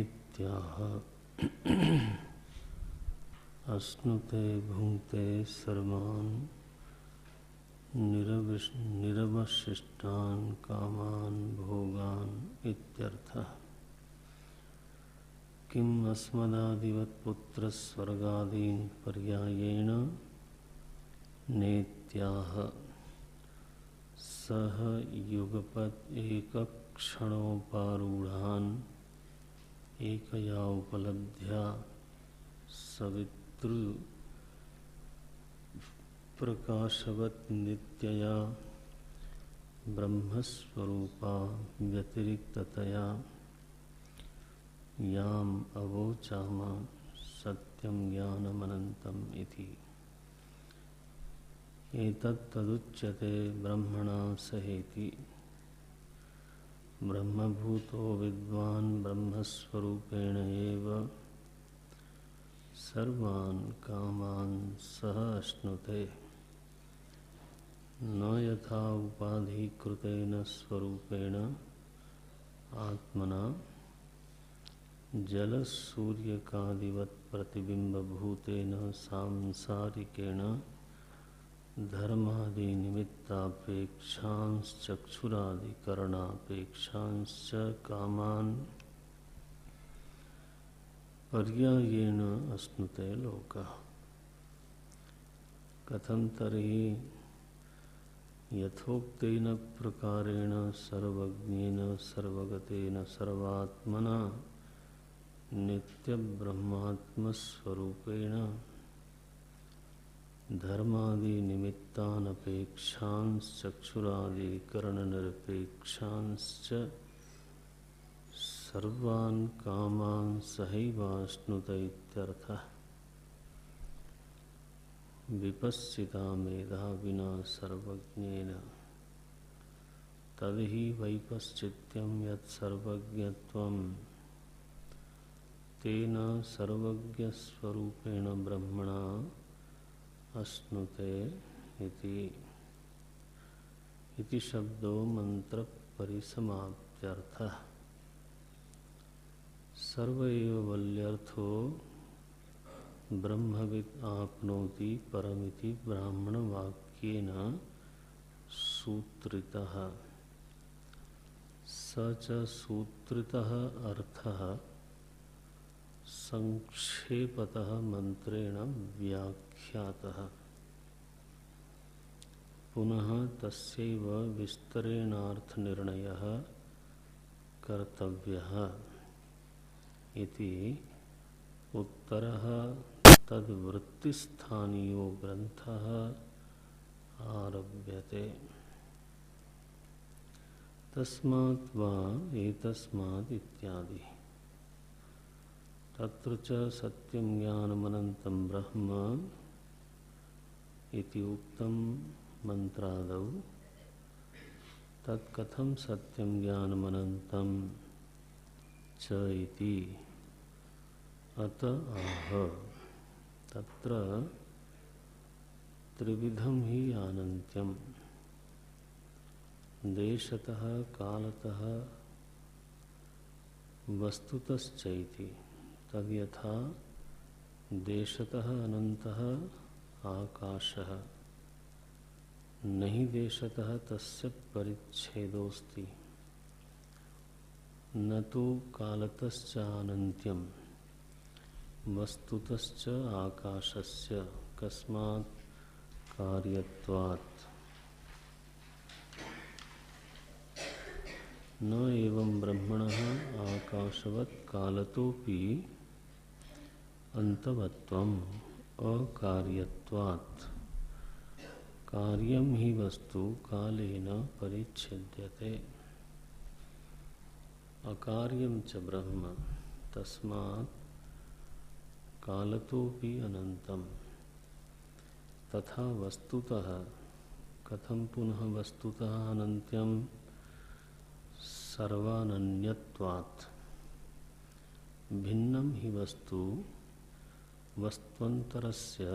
नेत्याह अश्नुते भुंक्ते सर्वान् निरवशिष्टान् कामान् भोगान् इत्यर्थः। किम अस्मदादिवत् पुत्रस्वर्गादीन् पर्यायेण नेत्याह सह युगपत् एकक्षणोपारूढान् एकया उपलब्ध्या सवितृ प्रकाशवत् नित्यया ब्रह्मस्वरूपा व्यतिरिक्ततया याम अवोचाम सत्यं ज्ञानमनन्तम् इति। एतत्तदुच्यते ब्रह्मणा सहेति। ब्रह्मभूतो विद्वान् ब्रह्मस्वरूपेण एव सर्वान् कामान् सह अश्नुते, न यथा उपाधिकृतेन स्वरूपेण आत्मना जलसूर्यकादिवत् प्रतिबिम्बभूतेन सांसारिकेण धर्मादिनिमित्तापेक्षांश्चक्षुरादिकरणापेक्षांश्च कामान् पर्यायेण अश्नुते लोकः। कथं तर्हि यथोक्तेन प्रकारेण सर्वज्ञेन सर्वगतेन सर्वात्मना नित्यब्रह्मात्मस्वरूपेण धर्मादिनिमित्तानपेक्षांश्चक्षुरादिकरणनिरपेक्षांश्च सर्वान् कामान् सहैवाश्नुत इत्यर्थः। विपश्चिता मेधाविना सर्वज्ञेन तद्हि वैपश्चित्यं यत्सर्वज्ञत्वं तेन सर्वज्ञस्वरूपेण ब्रह्मणा अश्नुते इति शब्दो मंत्र परिसमाप्त्यर्थः। सर्व एव वल्यर्थो ब्रह्मविद् आप्नोति परमिति ब्राह्मणवाक्येन सूत्रितः। स च सूत्रितः अर्थः संक्षेपतः मंत्रेण व्याख्यातः। पुनः तस्यैव विस्तरेणार्थनिर्णयः कर्तव्यः इति उत्तरः तद्वृत्तिस्थानीयो ग्रन्थः आरभ्यते। तस्मात् वा एतस्मात् इत्यादि। तत्र च सत्यं ज्ञानमनन्तं ब्रह्म इति उक्तं मंत्रादौ। तत्कथं सत्यं ज्ञानमनन्तं च इति अत आह। तत्र त्रिविधं हि अनन्त्यं देशतः कालतः वस्तुतश्चैति। तद्यथा देशतः अनन्तः आकाशः नहि देशतः तस्य परिच्छेदोऽस्ति, न तो कालतश्च अनन्त्यं वस्तुतश्च आकाशस्य कस्मात् कार्यत्वात्। न एवं ब्रह्मणः आकाशवत् कालतोपि अन्तवत्वम् अकार्यत्वात्। कार्यं हि वस्तु कालेन परिच्छेद्यते। अकार्यं च ब्रह्म तस्मात् कालतोपि अनन्तं। तथा वस्तुतः कथं पुनः वस्तुतः अनन्त्यं सर्वानन्यत्वात्। भिन्नं हि वस्तु वस्त्वन्तरस्य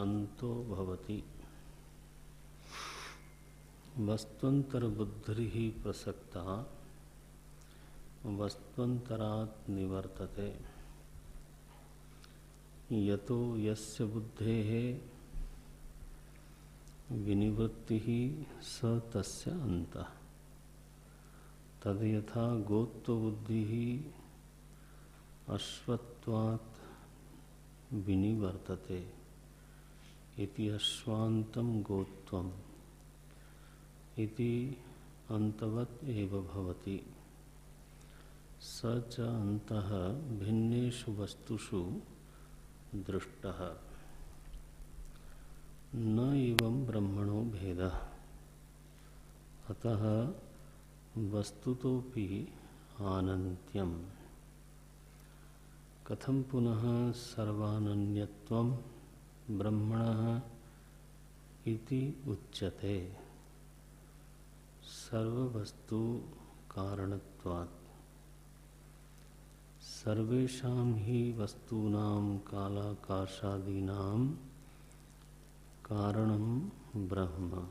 अंतो भवति। वस्त्वंतर बुद्धि प्रसक्ता वस्त्वन्तरात् निवर्तते। यतो यस्य बुद्धेः विनिवृत्तिः स तस्य अन्तः। तद यथा गोत्वबुद्धिः अश्वत्वात् विनिवर्तते इति अश्वान्तं गोत्वम् इति अन्तवत् एव भवति। स च अन्तः भिन्नेषु वस्तुषु दृष्टः। न एवं ब्रह्मणो भेदः। अतः वस्तुतोपि आनन्त्यम्। कथं पुनः सर्वानन्यत्वं ब्रह्मणः इति उच्यते। सर्ववस्तु कारणत्वात्। सर्वेषां हि वस्तूनां कालाकाशादीनां कारणं ब्रह्म।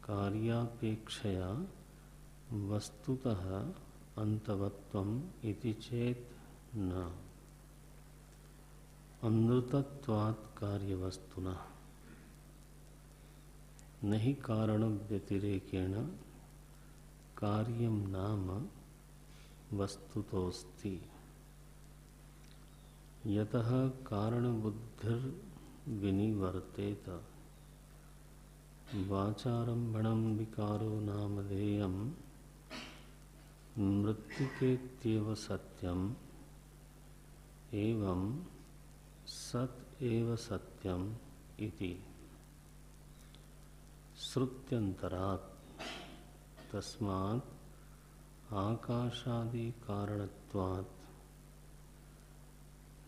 कार्यापेक्षया वस्तुतः अन्तवत्वम् इति चेत् न। अनृतत्वात् कार्यवस्तुनः। न हि कारणव्यतिरेकेण कार्यं नाम वस्तुतोऽस्ति। यतः कारणबुद्धिर्विनिवर्तेत। वाचारम्भणं विकारो नामधेयं मृत्तिकेत्येव सत्यम्। एवं सत् एव सत्यम् इति। श्रुत्यन्तरात्। तस्मात् आकाशादि कारणत्वात्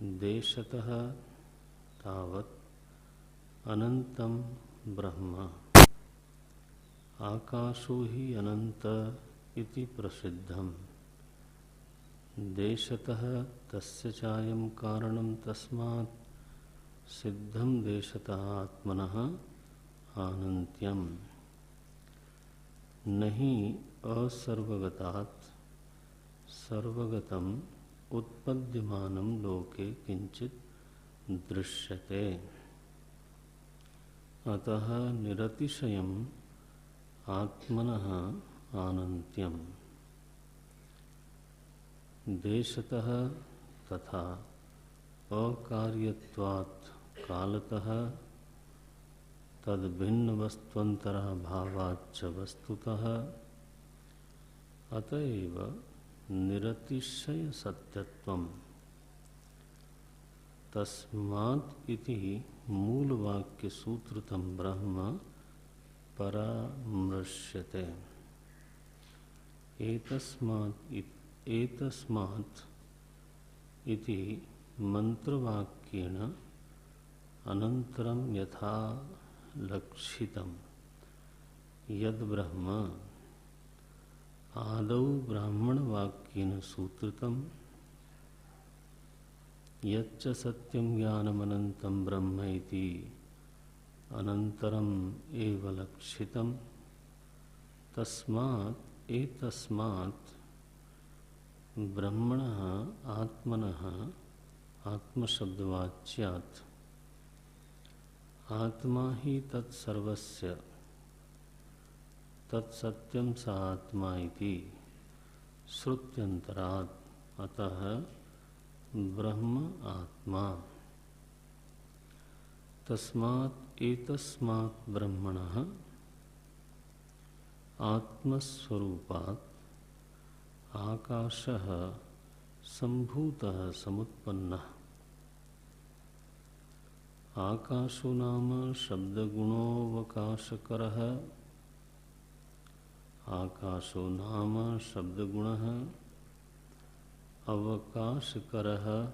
देशतः तावत् अनन्तं ब्रह्म। आकाशो हि अनन्त इति प्रसिद्धम्। देशतः तस्य चायं कारणं तस्मात् सिद्धं देशतः आत्मनः आनन्त्यम्। न हि असर्वगतात् सर्वगतम् उत्पद्यमानं लोके किंचित् दृश्यते। अतः निरतिशयम् आत्मनः आनन्त्यम्। देशतः तथा अकार्यत्वात् कालतः तद्भिन्नवस्त्वन्तराभावाच्च वस्तुतः। अतएव निरतिशय सत्यत्वम्। तस्मात् इति मूलवाक्य सूत्रतम ब्रह्म परामृश्यते। एतस्मात् इति मंत्रवाक्येन अनन्तरं यथा लक्षितं यद ब्रह्म आदौ ब्राह्मणवाक्येन सूत्रितं यच्च सत्यं ज्ञानमनन्तं ब्रह्म इति अनन्तरम् एव लक्षितं। तस्मात् एतस्मात् ब्रह्मणः आत्मनः आत्मशब्दवाच्यात् आत्मा हि तत्सर्वस्य तत्सत्यं स आत्मा इति श्रुत्यन्तरात्। अतः ब्रह्म आत्मा। तस्मात् एतस्मात् ब्रह्मणः आत्मस्वरूपात् आकाशः सम्भूतः समुत्पन्नः। आकाशो नाम शब्दगुणोऽवकाशकरः। आकाशो नाम शब्दगुणः अवकाशकरः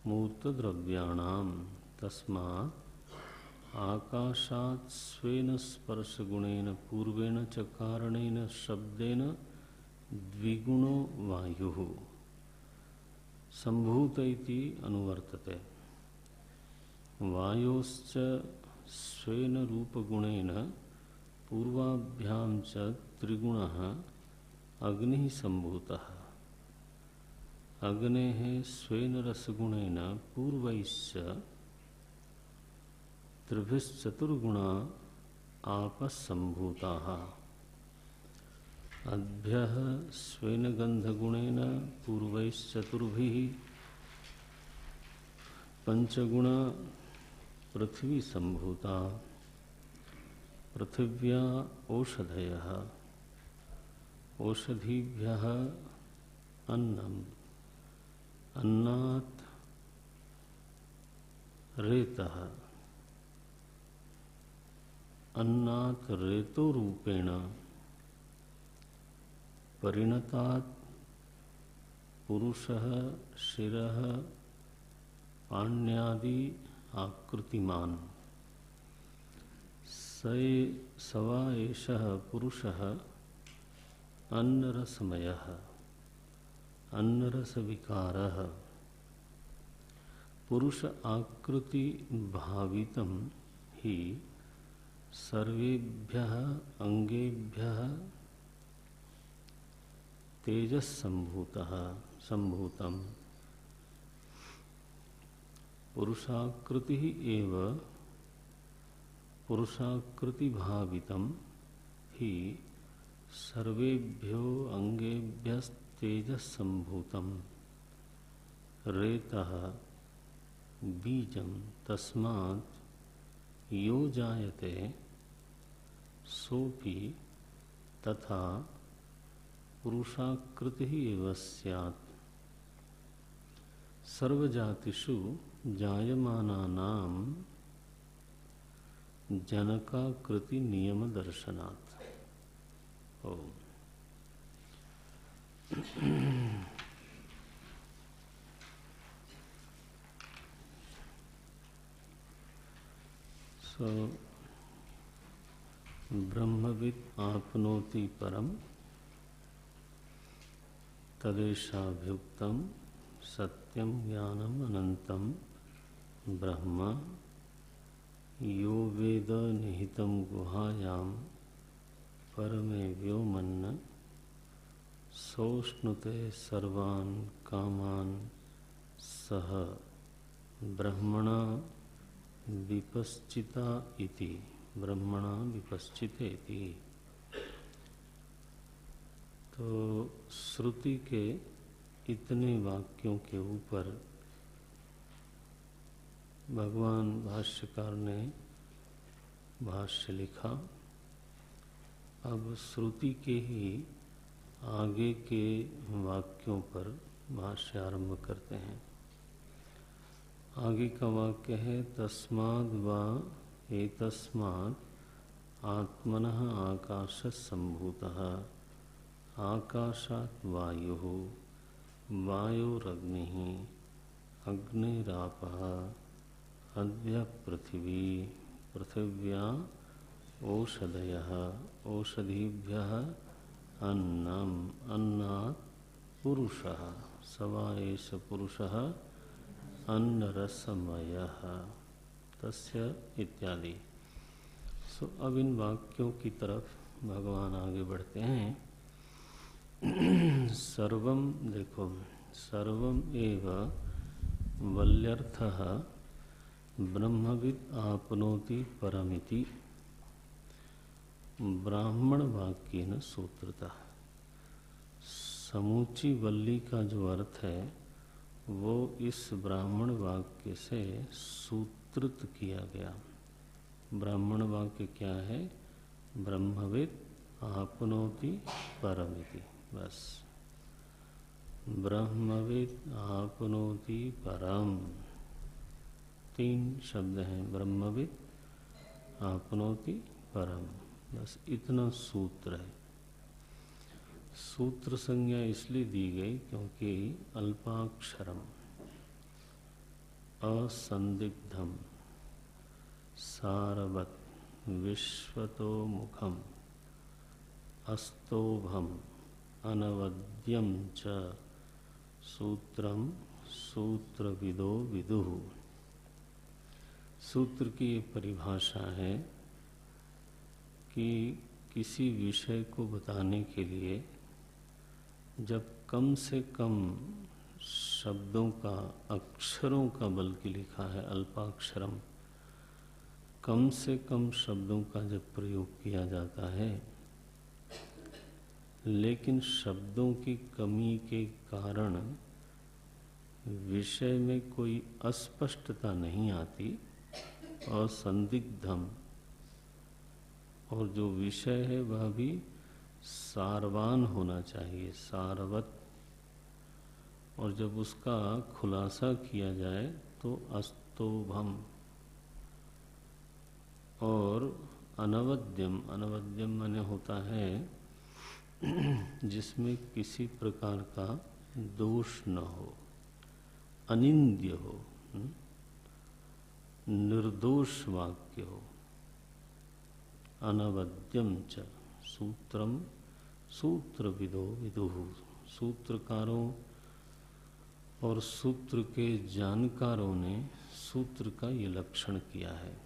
मूर्तद्रव्याणां। तस्मात् आकाशात् स्वेन स्पर्शगुणेन पूर्वेण च कारणेन शब्देन द्विगुणो वायुः सम्भूत इति अनुवर्तते। वायोश्च स्वेन रूपगुणेन पूर्वाभ्याम च त्रिगुणः अग्निः सम्भूतः। अग्नेः स्वेन रसगुणेन पूर्वैश्च त्रिभिश्चतुर्गुणा आपः सम्भूताः। अद्भ्यः स्वेन गन्धगुणेन पूर्वैश्चतुर्भिः पंचगुणा पृथ्वी सम्भूता। पृथिव्या ओषधयः, ओषधीभ्यः अन्नम्, अन्नात् रेतः, अन्नात् रेतोरूपेण परिणतात् पुरुषः शिरः पाण्यादि आकृतिमान्। सवा एषः पुरुषः अन्नरसमयः, अन्नरसविकारः। पुरुष आकृति भावितं हि सर्वेभ्यः अंगेभ्यः तेजस्सम्भूतः सम्भूतम्। पुरुषाकृति एव पुरुषाकृति भावितं हि सर्वेभ्यो अंगेभ्यस्तेजस्सम्भूतं। रेतः बीजं तस्मात् यो जायते सोऽपि तथा पुरुषाकृतिः एव स्यात्। सर्वजातिषु जायमानानां जनकाकृति नियम दर्शनात्। ओम। सो ब्रह्मविद् आपनोति परम तदेशाभ्युक्तम् सत्यं ज्ञानम अनंतम ब्रह्म यो वेद निहितं गुहायां परमे व्योमन्न सोष्णुते सर्वान् कामान् सह ब्रह्मणा विपश्चिता इति। ब्रह्मणा विपश्चितेति। तो श्रुति के इतने वाक्यों के ऊपर भगवान भाष्यकार ने भाष्य लिखा। अब श्रुति के ही आगे के वाक्यों पर भाष्य आरंभ करते हैं। आगे का वाक्य है तस्माद् वा एतस्मात् आत्मनः आकाशः सम्भूतः। आकाशात् वायुः, वायोरग्निः, अग्निरापः, अद्य पृथिवी, पृथिव्या ओषधयः, ओषधीभ्यः अन्नम्, अन्नात् पुरुषः, सवा एष पुरुषः अन्नरसमयः तस्य इत्यादि। सो अब इन वाक्यों की तरफ भगवान आगे बढ़ते हैं। सर्वम देखो, सर्वम एव वल्यर्थः ब्रह्मविद् आपनोति परमिति ब्राह्मण वाक्येन सूत्रतः। समूची वल्ली का जो अर्थ है वो इस ब्राह्मण वाक्य से सूत्रित किया गया। ब्राह्मण वाक्य क्या है? ब्रह्मविद् आपनोति परमिति। बस, ब्रह्मविद् आपनोति परम। तीन शब्द हैं, ब्रह्मविद् आपनोति परम। बस इतना सूत्र है। सूत्र संज्ञा इसलिए दी गई क्योंकि अल्पाक्षरम, असंदिग्धम, सारवत्, विश्वतोमुखम, अस्तोभम, अनवद्यम च सूत्रम सूत्रविदो विदुः। सूत्र की परिभाषा है कि किसी विषय को बताने के लिए जब कम से कम शब्दों का, अक्षरों का बल्कि लिखा है अल्पाक्षरम, कम से कम शब्दों का जब प्रयोग किया जाता है, लेकिन शब्दों की कमी के कारण विषय में कोई अस्पष्टता नहीं आती और संदिग्धम, और जो विषय है वह भी सारवान होना चाहिए, सारवत, और जब उसका खुलासा किया जाए तो अस्तोभम, और अनवद्यम, अनवद्यम माने होता है जिसमें किसी प्रकार का दोष न हो, अनिंद्य हो, निर्दोष वाक्य हो। अनवद्यम च सूत्रम सूत्रविदो विदुः, सूत्रकारों और सूत्र के जानकारों ने सूत्र का ये लक्षण किया है।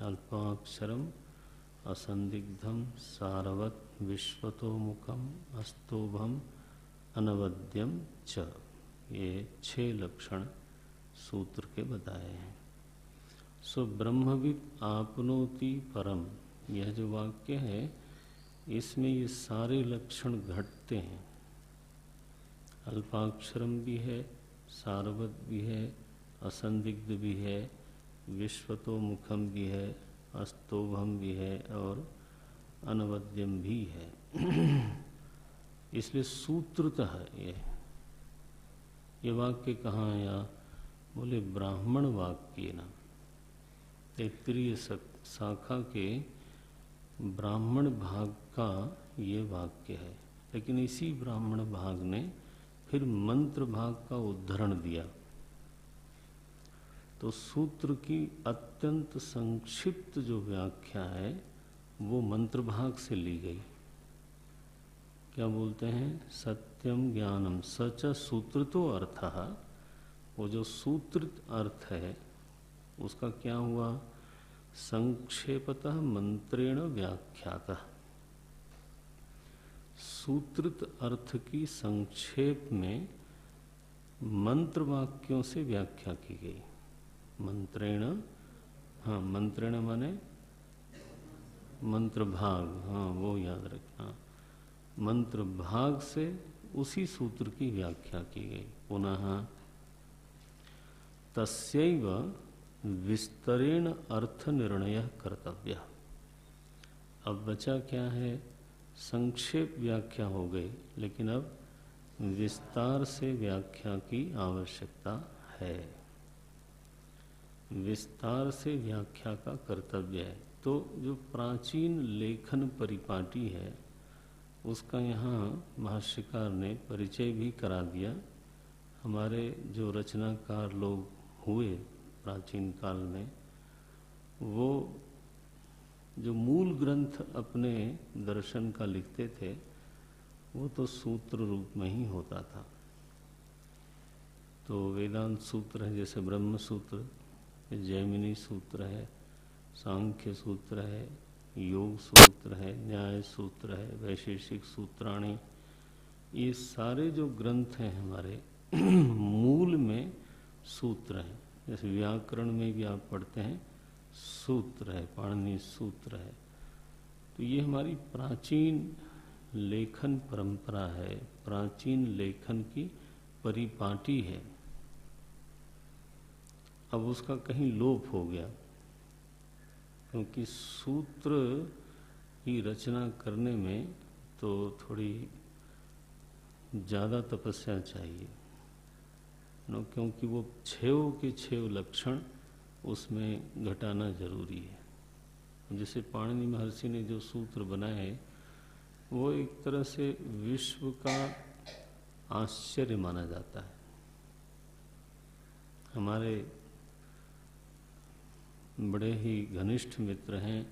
अल्पाक्षरम असंदिग्धम सारवत विश्वतोमुखम अस्तोभम अनवद्यम च, ये 6 लक्षण सूत्र के बताए हैं। सो ब्रह्मविद आपनोति परम, यह जो वाक्य है इसमें ये सारे लक्षण घटते हैं। अल्पाक्षरम भी है, सारवत भी है, असंदिग्ध भी है, विश्वतोमुखम भी है, अस्तोभम भी है और अनवद्यम भी है। इसलिए सूत्रतः ये वाक्य कहाँ आया? बोले ब्राह्मण वाक्य ना, तैत्तिरीय शाखा के ब्राह्मण भाग का ये वाक्य है। लेकिन इसी ब्राह्मण भाग ने फिर मंत्र भाग का उद्धरण दिया, तो सूत्र की अत्यंत संक्षिप्त जो व्याख्या है वो मंत्र भाग से ली गई। क्या बोलते हैं? सत्यम ज्ञानम सच सूत्र तो अर्थः, वो जो सूत्रित अर्थ है उसका क्या हुआ? संक्षेपतः मंत्रेण व्याख्यातः, सूत्रित अर्थ की संक्षेप में मंत्र वाक्यों से व्याख्या की गई। मंत्रेण, हाँ मंत्रेण माने मंत्र भाग, हाँ वो याद रखना, मंत्र भाग से उसी सूत्र की व्याख्या की गई। पुनः तस्यैव विस्तरेण अर्थ निर्णय कर्तव्य। अब बचा क्या है? संक्षेप व्याख्या हो गई, लेकिन अब विस्तार से व्याख्या की आवश्यकता है, विस्तार से व्याख्या का कर्तव्य है। तो जो प्राचीन लेखन परिपाटी है उसका यहाँ भाष्यकार ने परिचय भी करा दिया। हमारे जो रचनाकार लोग हुए प्राचीन काल में, वो जो मूल ग्रंथ अपने दर्शन का लिखते थे वो तो सूत्र रूप में ही होता था। तो वेदांत सूत्र है, जैसे ब्रह्म सूत्र, जैमिनी सूत्र है, सांख्य सूत्र है, योग सूत्र है, न्याय सूत्र है, वैशेषिक सूत्राणी, ये सारे जो ग्रंथ हैं हमारे मूल में सूत्र हैं। जैसे व्याकरण में भी आप पढ़ते हैं सूत्र है, पाणिनि सूत्र है। तो ये हमारी प्राचीन लेखन परंपरा है, प्राचीन लेखन की परिपाटी है। अब उसका कहीं लोप हो गया, क्योंकि सूत्र की रचना करने में तो थोड़ी ज़्यादा तपस्या चाहिए, क्योंकि वो 6 के 6 लक्षण उसमें घटाना जरूरी है। जैसे पाणिनि महर्षि ने जो सूत्र बनाए वो एक तरह से विश्व का आश्चर्य माना जाता है। हमारे बड़े ही घनिष्ठ मित्र हैं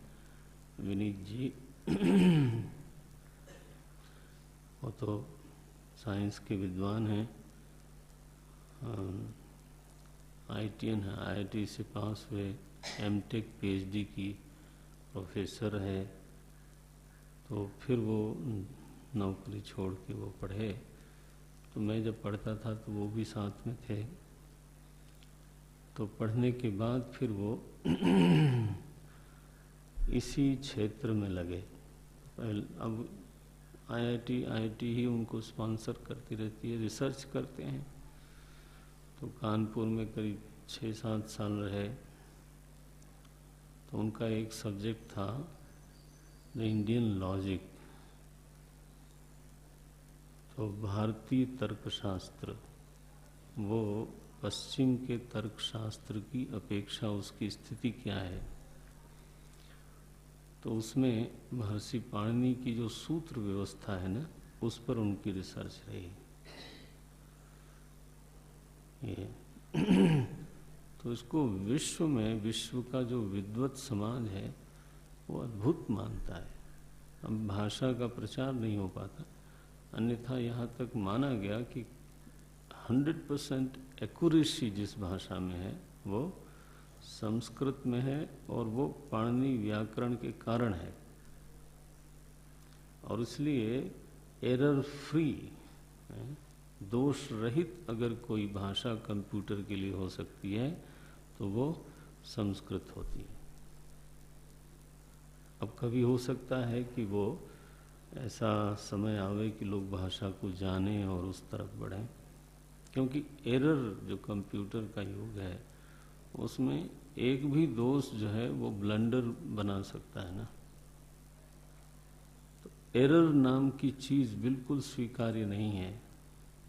विनीत जी, वो तो साइंस के विद्वान हैं, IITN है, IIT से पास हुए, MTech PhD की प्रोफेसर है, तो फिर वो नौकरी छोड़ के वो पढ़े। तो मैं जब पढ़ता था तो वो भी साथ में थे। तो पढ़ने के बाद फिर वो इसी क्षेत्र में लगे। अब आईआईटी ही उनको स्पॉन्सर करती रहती है, रिसर्च करते हैं। तो कानपुर में करीब 6-7 साल रहे। तो उनका एक सब्जेक्ट था द इंडियन लॉजिक, तो भारतीय तर्कशास्त्र, वो पश्चिम के तर्कशास्त्र की अपेक्षा उसकी स्थिति क्या है। तो उसमें महर्षि पाणिनि की जो सूत्र व्यवस्था है ना, उस पर उनकी रिसर्च रही। ये तो इसको विश्व में, विश्व का जो विद्वत समाज है वो अद्भुत मानता है। अब भाषा का प्रचार नहीं हो पाता, अन्यथा यहाँ तक माना गया कि 100% एक्यूरेसी जिस भाषा में है वो संस्कृत में है, और वो पाणिनि व्याकरण के कारण है। और इसलिए एरर फ्री, दोष रहित अगर कोई भाषा कंप्यूटर के लिए हो सकती है तो वो संस्कृत होती है। अब कभी हो सकता है कि वो ऐसा समय आवे कि लोग भाषा को जानें और उस तरफ बढ़ें, क्योंकि एरर जो कंप्यूटर का युग है उसमें एक भी दोष जो है वो ब्लंडर बना सकता है ना। तो एरर नाम की चीज बिल्कुल स्वीकार्य नहीं है,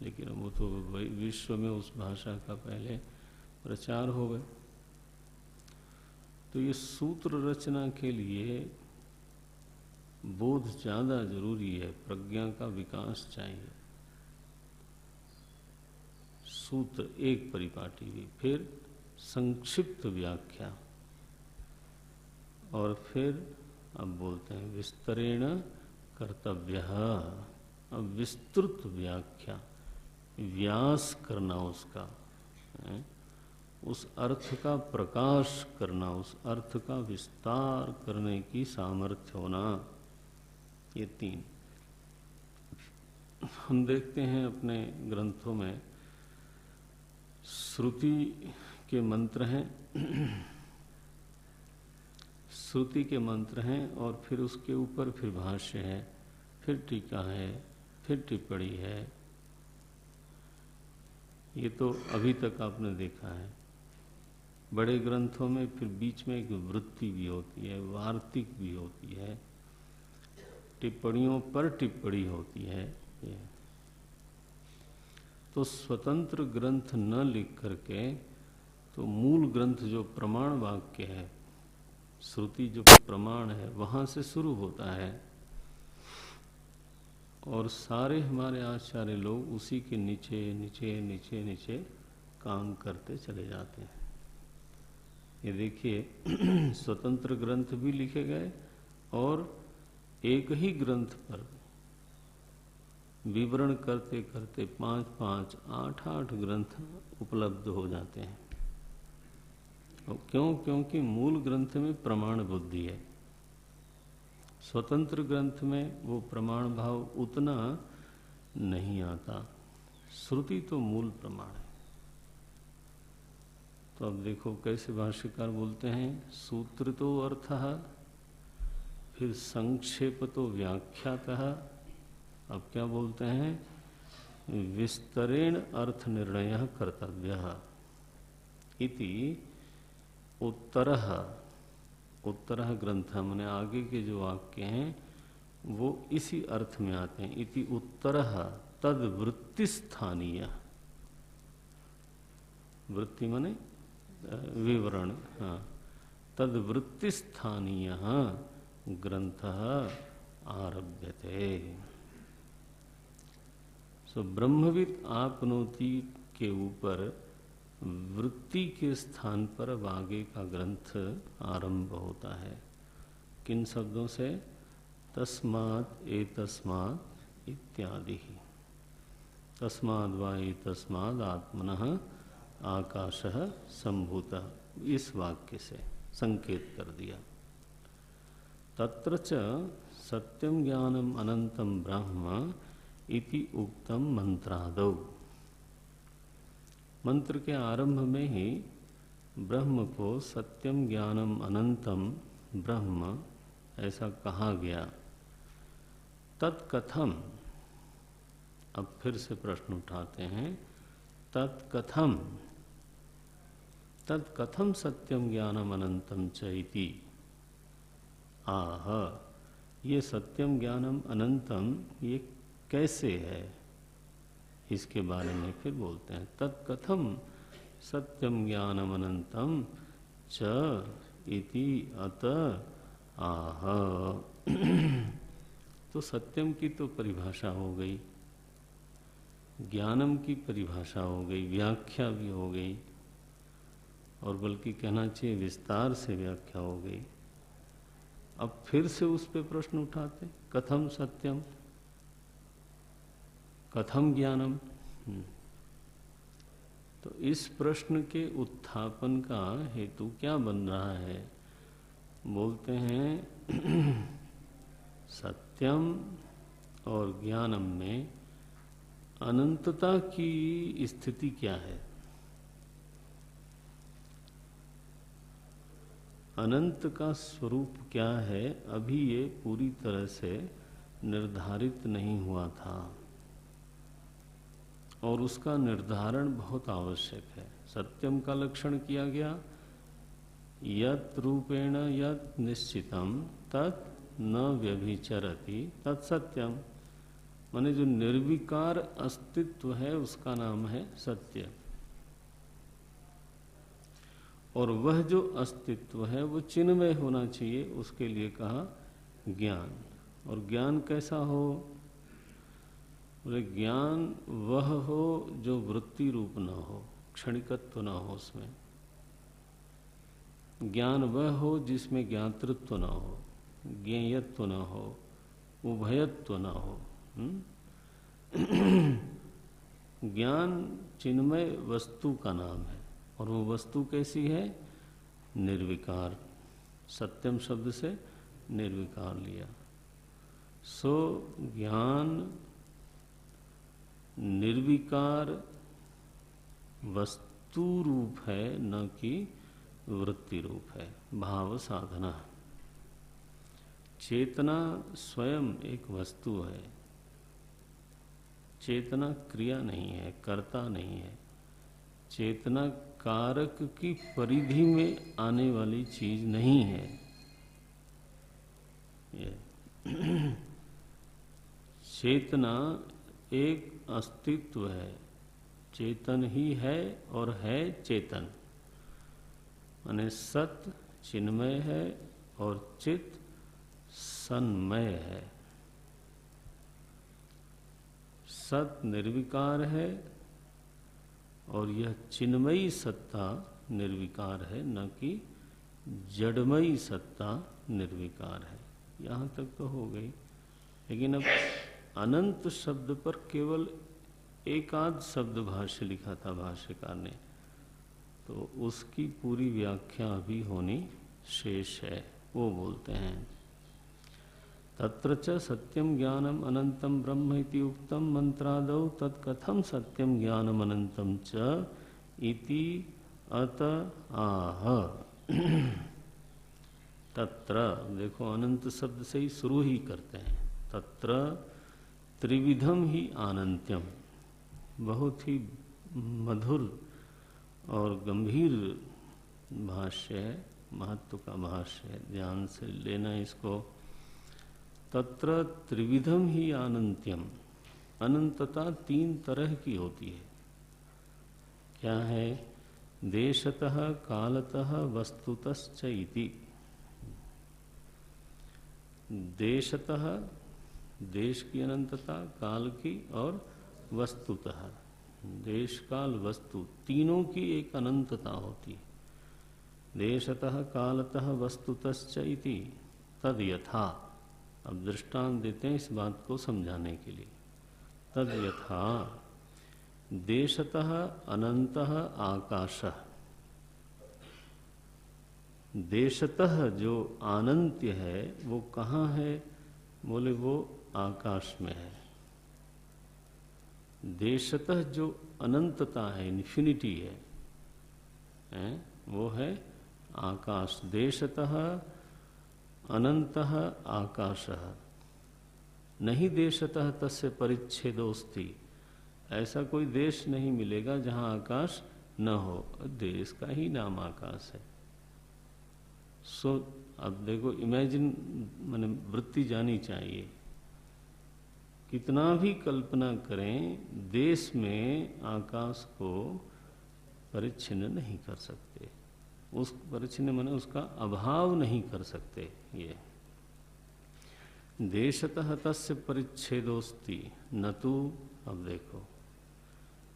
लेकिन वो तो विश्व में उस भाषा का पहले प्रचार हो गए। तो ये सूत्र रचना के लिए बोध ज्यादा जरूरी है, प्रज्ञा का विकास चाहिए। सूत्र एक परिपाटी भी, फिर संक्षिप्त व्याख्या, और फिर अब बोलते हैं विस्तरेण कर्तव्यः। अब विस्तृत व्याख्या, व्यास करना उसका, उस अर्थ का प्रकाश करना, उस अर्थ का विस्तार करने की सामर्थ्य होना, ये 3 हम देखते हैं अपने ग्रंथों में। श्रुति के मंत्र हैं, श्रुति के मंत्र हैं, और फिर उसके ऊपर फिर भाष्य है, फिर टीका है, फिर टिप्पणी है। ये तो अभी तक आपने देखा है। बड़े ग्रंथों में फिर बीच में एक वृत्ति भी होती है, वार्तिक भी होती है, टिप्पणियों पर टिप्पणी होती है। ये तो स्वतंत्र ग्रंथ न लिख करके तो मूल ग्रंथ जो प्रमाण वाक्य है, श्रुति जो प्रमाण है, वहां से शुरू होता है, और सारे हमारे आचार्य लोग उसी के नीचे नीचे नीचे नीचे काम करते चले जाते हैं। ये देखिए स्वतंत्र ग्रंथ भी लिखे गए, और एक ही ग्रंथ पर विवरण करते करते 5-5, 8-8 ग्रंथ उपलब्ध हो जाते हैं। और क्यों? क्योंकि मूल ग्रंथ में प्रमाण बुद्धि है। स्वतंत्र ग्रंथ में वो प्रमाण भाव उतना नहीं आता। श्रुति तो मूल प्रमाण है। तो अब देखो कैसे भाष्यकार बोलते हैं, सूत्र तो अर्थः, फिर संक्षेप तो व्याख्यातः। अब क्या बोलते हैं, विस्तरेण अर्थ निर्णय कर्तव्यः इति उत्तरः। उत्तरः ग्रंथ माने आगे के जो वाक्य हैं वो इसी अर्थ में आते हैं। इति उत्तरः तद वृत्ति स्थानीय, वृत्ति माने विवरण, हाँ, तद वृत्ति स्थानीय ग्रंथः आरभ्यते। सो ब्रह्मविद आपनोति के ऊपर वृत्ति के स्थान पर आगे का ग्रंथ आरंभ होता है। किन शब्दों से? तस्मात् एतस्मात् इत्यादि। तस्माद् वा एतस्माद् आत्मनः आकाशः संभूतः, इस वाक्य से संकेत कर दिया। तत्र च सत्यम ज्ञानम अनंतम ब्रह्म इति उक्तम मंत्रादौ। मंत्र के आरंभ में ही ब्रह्म को सत्यम ज्ञानम अनंतम ब्रह्म ऐसा कहा गया। तत्कथम, अब फिर से प्रश्न उठाते हैं, तत्कथम, तत्कथम सत्यम ज्ञानम अनंतम च इति। आह, ये सत्यम ज्ञानम अनंतम ये कैसे है, इसके बारे में फिर बोलते हैं। तत्कथम सत्यम ज्ञानम अनंतम च इति अत आह। तो सत्यम की तो परिभाषा हो गई, ज्ञानम की परिभाषा हो गई, व्याख्या भी हो गई, और बल्कि कहना चाहिए विस्तार से व्याख्या हो गई। अब फिर से उस पे प्रश्न उठाते, कथम सत्यम, कथम ज्ञानम। तो इस प्रश्न के उत्थापन का हेतु क्या बन रहा है? बोलते हैं सत्यम और ज्ञानम में अनंतता की स्थिति क्या है, अनंत का स्वरूप क्या है, अभी ये पूरी तरह से निर्धारित नहीं हुआ था, और उसका निर्धारण बहुत आवश्यक है। सत्यम का लक्षण किया गया, यत् रूपेण यत् निश्चितम तत् न व्यभिचरति तत्सत्यम। माने जो निर्विकार अस्तित्व है उसका नाम है सत्य, और वह जो अस्तित्व है वो चिन्मय होना चाहिए, उसके लिए कहा ज्ञान। और ज्ञान कैसा हो? बोले ज्ञान वह हो जो वृत्ति रूप न हो, क्षणिकत्व न हो उसमें। ज्ञान वह हो जिसमें ज्ञातृत्व न हो, ज्ञेयत्व न हो, उभयत्व न हो। ज्ञान चिन्मय वस्तु का नाम है, और वो वस्तु कैसी है? निर्विकार। सत्यम शब्द से निर्विकार लिया। सो ज्ञान निर्विकार वस्तु रूप है, न कि वृत्ति रूप है, भाव साधना। चेतना स्वयं एक वस्तु है, चेतना क्रिया नहीं है, कर्ता नहीं है। चेतना कारक की परिधि में आने वाली चीज नहीं है। ये चेतना एक अस्तित्व है, चेतन ही है और है चेतन। माने सत चिन्मय है और चित सन्मय है। सत निर्विकार है और यह चिन्मयी सत्ता निर्विकार है, न कि जड़मयी सत्ता निर्विकार है। यहाँ तक तो हो गई। लेकिन अब अनंत शब्द पर केवल एक आध शब्द भाष्य लिखा था भाष्यकार ने, तो उसकी पूरी व्याख्या भी होनी शेष है। वो बोलते हैं तत्र च सत्यम ज्ञानम अनंतम ब्रह्म इति उक्तम मंत्रादौ तत्कथम सत्यम ज्ञानम अनंतम च इति अत आह। तत्र देखो, अनंत शब्द से ही शुरू ही करते हैं। तत्र त्रिविधम ही अनंत्यम, बहुत ही मधुर और गंभीर भाष्य है, महत्व का भाष्य है, ध्यान से लेना इसको। तत्र त्रिविधम ही अनंत्यम, अनंतता तीन तरह की होती है। क्या है? देशतः कालतः वस्तुतश्च इति। देशतः देश की अनंतता, काल की, और वस्तुतः देश काल वस्तु तीनों की एक अनंतता होती है। देशतः कालतः वस्तुतश्च इति तद यथा। अब दृष्टांत देते हैं इस बात को समझाने के लिए। तद यथा देशतः अनंतः आकाशः। देशतः जो अनंत्य है वो कहाँ है? बोले वो आकाश में है। देशतः जो अनंतता है, इन्फिनिटी है वो है आकाश। देशतः अनंतः आकाशः नहीं देशतः तस्य परिच्छेदोस्ति। ऐसा कोई देश नहीं मिलेगा जहाँ आकाश न हो। देश का ही नाम आकाश है। सो अब देखो, इमेजिन, माने वृत्ति जानी चाहिए। कितना भी कल्पना करें, देश में आकाश को परिच्छिन्न नहीं कर सकते। उस परिच्छिन्न माने उसका अभाव नहीं कर सकते। ये देशतः तस्य परिच्छेदोस्ति न तु। अब देखो,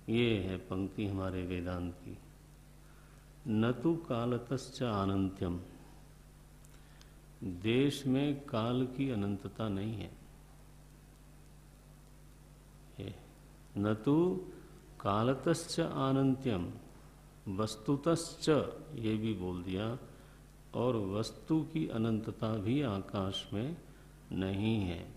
ये है पंक्ति हमारे वेदांत की। न तु कालतश्च अनंत्यम। देश में काल की अनंतता नहीं है। न तु कालतश्च अनंत्यम वस्तुतश्च, ये भी बोल दिया, और वस्तु की अनंतता भी आकाश में नहीं है।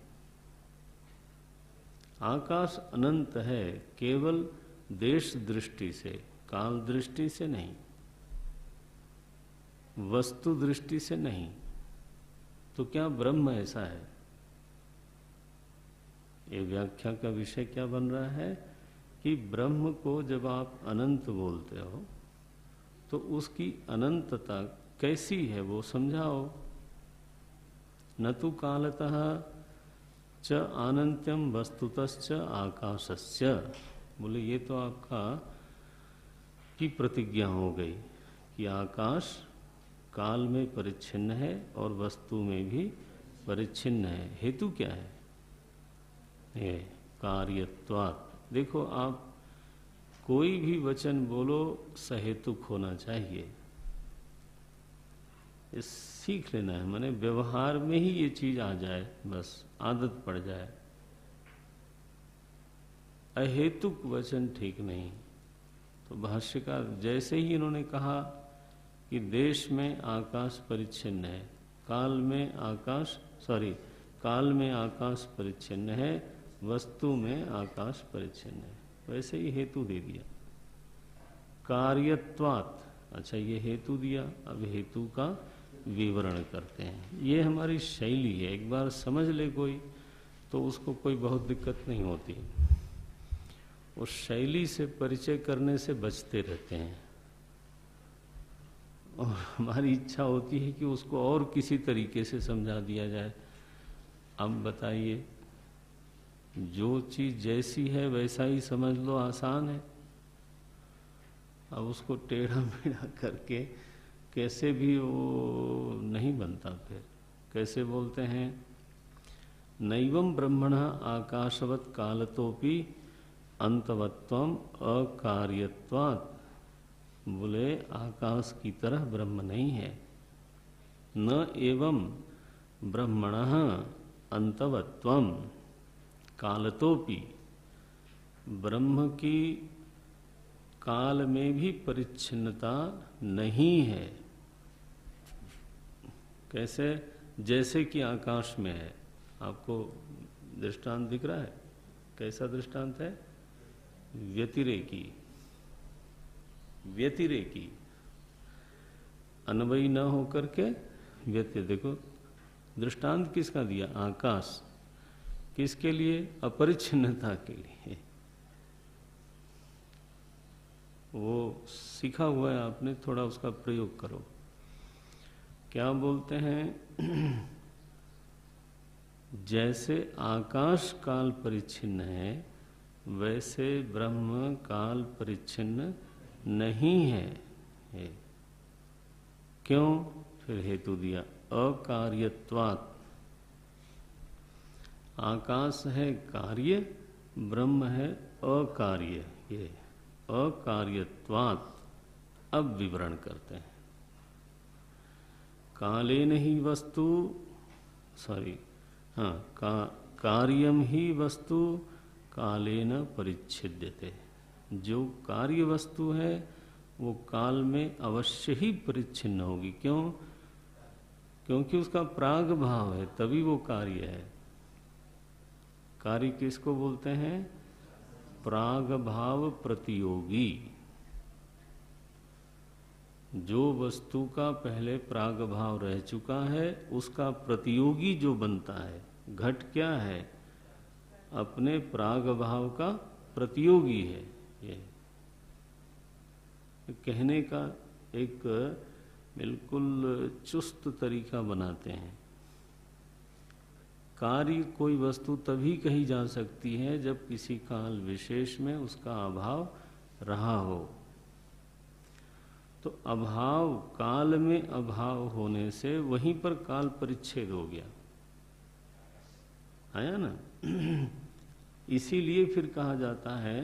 आकाश अनंत है केवल देश दृष्टि से, काल दृष्टि से नहीं, वस्तु दृष्टि से नहीं। तो क्या ब्रह्म ऐसा है? ये व्याख्या का विषय क्या बन रहा है कि ब्रह्म को जब आप अनंत बोलते हो तो उसकी अनंतता कैसी है वो समझाओ। न तो कालतः च अनंत्यम वस्तुतश्च आकाशस्य। बोले ये तो आपका की प्रतिज्ञा हो गई कि आकाश काल में परिच्छिन्न है और वस्तु में भी परिच्छिन्न है। हेतु क्या है? ये कार्यत्वात्। देखो, आप कोई भी वचन बोलो सहेतुक होना चाहिए। ये सीख लेना है, माने व्यवहार में ही ये चीज आ जाए, बस आदत पड़ जाए। अहेतुक वचन ठीक नहीं। तो भाष्यकार जैसे ही इन्होंने कहा कि देश में आकाश परिच्छिन्न है, काल में आकाश परिच्छिन्न है, वस्तु में आकाश परिच्छिन्न है, वैसे ही हेतु दे दिया कार्यत्वात्। अच्छा, ये हेतु दिया। अब हेतु का विवरण करते हैं। ये हमारी शैली है। एक बार समझ ले कोई तो उसको कोई बहुत दिक्कत नहीं होती। उस शैली से परिचय करने से बचते रहते हैं और हमारी इच्छा होती है कि उसको और किसी तरीके से समझा दिया जाए। अब बताइए, जो चीज जैसी है वैसा ही समझ लो, आसान है। अब उसको टेढ़ा मेढ़ा करके कैसे भी वो नहीं बनता। फिर कैसे बोलते हैं, नैवं ब्रह्मणः आकाशवत् कालतोपि अंतवत्वम अकार्यत्वात्। बोले आकाश की तरह ब्रह्म नहीं है। न एवं ब्रह्मणः अंतवत्वम कालतोपि। ब्रह्म की काल में भी परिच्छिन्नता नहीं है। कैसे? जैसे कि आकाश में है। आपको दृष्टांत दिख रहा है? कैसा दृष्टांत है? व्यतिरेकी। व्यतिरेकी, अन्वयी न होकर के व्यति। देखो, दृष्टांत किसका दिया? आकाश। किसके लिए? अपरिच्छिन्नता के लिए। वो सीखा हुआ है आपने, थोड़ा उसका प्रयोग करो। क्या बोलते हैं? जैसे आकाश काल परिच्छिन्न है वैसे ब्रह्म काल परिच्छिन्न नहीं है। क्यों? फिर हेतु दिया, अकार्यत्वात्। आकाश है कार्य, ब्रह्म है अकार्य। ये अकार्यत्वात्। अब विवरण करते हैं। कालेन ही वस्तु, कार्यम ही वस्तु कालेन परिच्छिद्यते। जो कार्य वस्तु है वो काल में अवश्य ही परिच्छिन्न होगी। क्यों? क्योंकि उसका प्राग भाव है, तभी वो कार्य है। कार्य किसको बोलते हैं? प्राग भाव प्रतियोगी। जो वस्तु का पहले प्राग भाव रह चुका है उसका प्रतियोगी जो बनता है, घट क्या है? अपने प्राग भाव का प्रतियोगी है। ये कहने का एक बिल्कुल चुस्त तरीका बनाते हैं। कार्य कोई वस्तु तभी कही जा सकती है जब किसी काल विशेष में उसका अभाव रहा हो। तो अभाव, काल में अभाव होने से वहीं पर काल परिच्छेद हो गया, आया ना? इसीलिए फिर कहा जाता है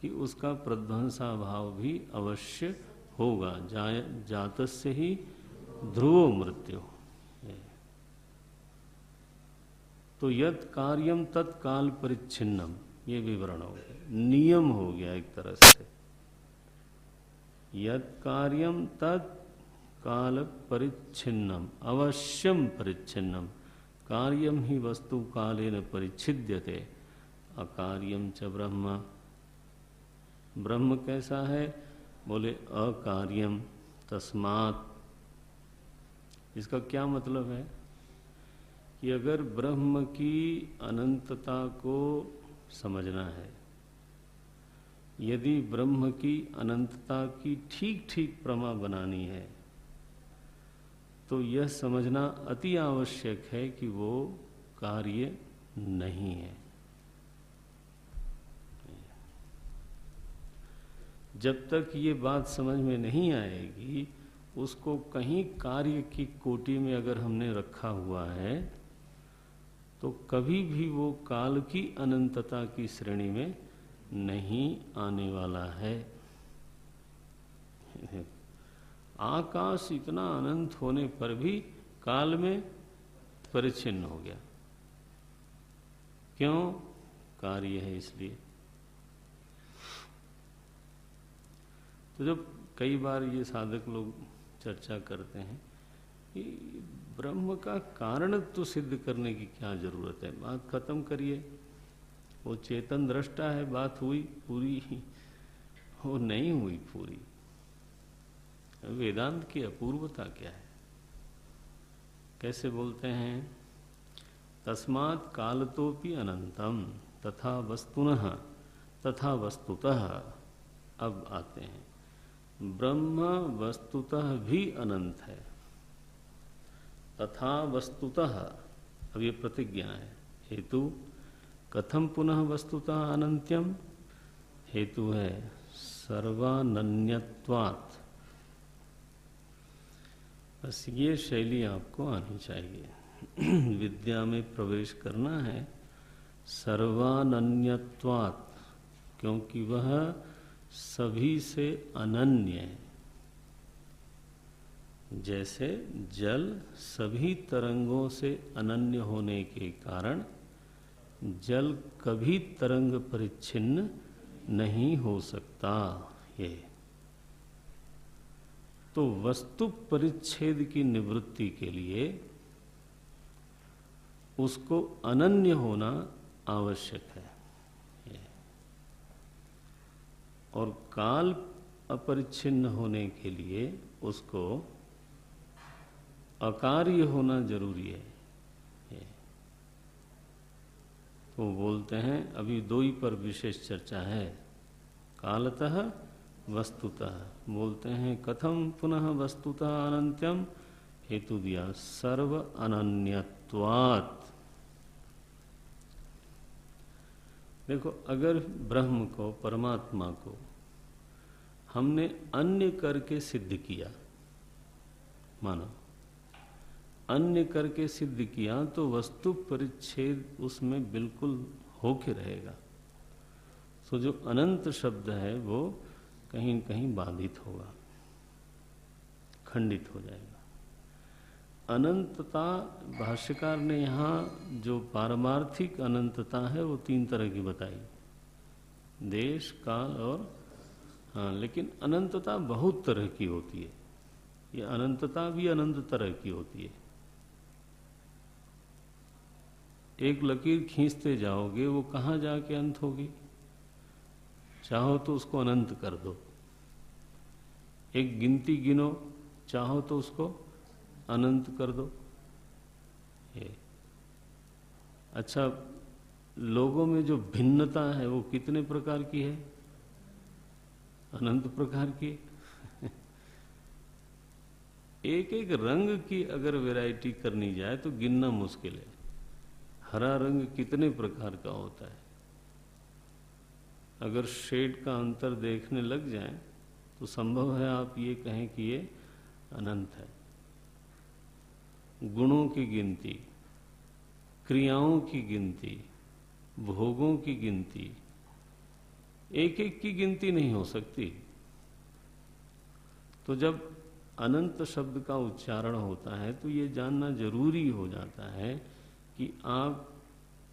कि उसका प्रध्वंसाभाव भी अवश्य होगा। जातस्य ही ध्रुवो मृत्यु। तो यत् कार्यम तत्काल परिच्छिन्नम, ये विवरण हो गया, नियम हो गया एक तरह से। यत् कार्यम तत्काल परिच्छिन्नम अवश्यम परिच्छिन्नम, कार्यम ही वस्तु कालेन परिच्छिद्यते, अकार्यम च ब्रह्म। ब्रह्म कैसा है? बोले अकार्यम तस्मात्। इसका क्या मतलब है कि अगर ब्रह्म की अनंतता को समझना है, यदि ब्रह्म की अनंतता की ठीक ठीक प्रमा बनानी है, तो यह समझना अति आवश्यक है कि वो कार्य नहीं है। जब तक ये बात समझ में नहीं आएगी, उसको कहीं कार्य की कोटि में अगर हमने रखा हुआ है, तो कभी भी वो काल की अनंतता की श्रेणी में नहीं आने वाला है। आकाश इतना अनंत होने पर भी काल में परिच्छिन्न हो गया। क्यों? कार्य है इसलिए। तो जब कई बार ये साधक लोग चर्चा करते हैं कि ब्रह्म का कारणत्व सिद्ध करने की क्या जरूरत है, बात खत्म करिए, वो चेतन दृष्टा है, बात हुई पूरी? वो नहीं हुई पूरी। वेदांत की अपूर्वता क्या है? कैसे बोलते हैं? तस्मात् कालतोपि अनंतम तथा वस्तुनः तथा वस्तुतः। अब आते हैं, ब्रह्म वस्तुतः भी अनंत है, तथा वस्तुतः। अब ये प्रतिज्ञा है। हेतु कथम पुनः वस्तुतः अनंत्यम? हेतु है सर्वानन्यत्वात्। बस ये शैली आपको आनी चाहिए। विद्या में प्रवेश करना है सर्वानन्यत्वात्, क्योंकि वह सभी से अनन्य है। जैसे जल सभी तरंगों से अनन्य होने के कारण जल कभी तरंग परिच्छिन्न नहीं हो सकता। ये तो वस्तु परिच्छेद की निवृत्ति के लिए उसको अनन्य होना आवश्यक है। और काल अपरिच्छिन्न होने के लिए उसको अकार्य होना जरूरी है। तो बोलते हैं, अभी दो ही पर विशेष चर्चा है, कालतः वस्तुतः। बोलते हैं कथम पुनः वस्तुतः अनंत्यम? हेतु दिया सर्व अनन्यत्वात्। देखो, अगर ब्रह्म को, परमात्मा को हमने अन्य करके सिद्ध किया, मानो अन्य करके सिद्ध किया, तो वस्तु परिच्छेद उसमें बिल्कुल होके रहेगा। तो जो अनंत शब्द है वो कहीं न कहीं बाधित होगा, खंडित हो जाएगा। अनंतता, भाष्यकार ने यहाँ जो पारमार्थिक अनंतता है वो तीन तरह की बताई, देश, काल और हाँ, लेकिन अनंतता बहुत तरह की होती है। ये अनंतता भी अनंत तरह की होती है। एक लकीर खींचते जाओगे, वो कहाँ जाके अंत होगी? चाहो तो उसको अनंत कर दो। एक गिनती गिनो, चाहो तो उसको अनंत कर दो। ये अच्छा, लोगों में जो भिन्नता है वो कितने प्रकार की है? अनंत प्रकार की। एक एक रंग की अगर वैरायटी करनी जाए तो गिनना मुश्किल है। हरा रंग कितने प्रकार का होता है। अगर शेड का अंतर देखने लग जाए तो संभव है आप ये कहें कि ये अनंत है। गुणों की गिनती, क्रियाओं की गिनती, भोगों की गिनती, एक एक की गिनती नहीं हो सकती। तो जब अनंत शब्द का उच्चारण होता है तो ये जानना जरूरी हो जाता है कि आप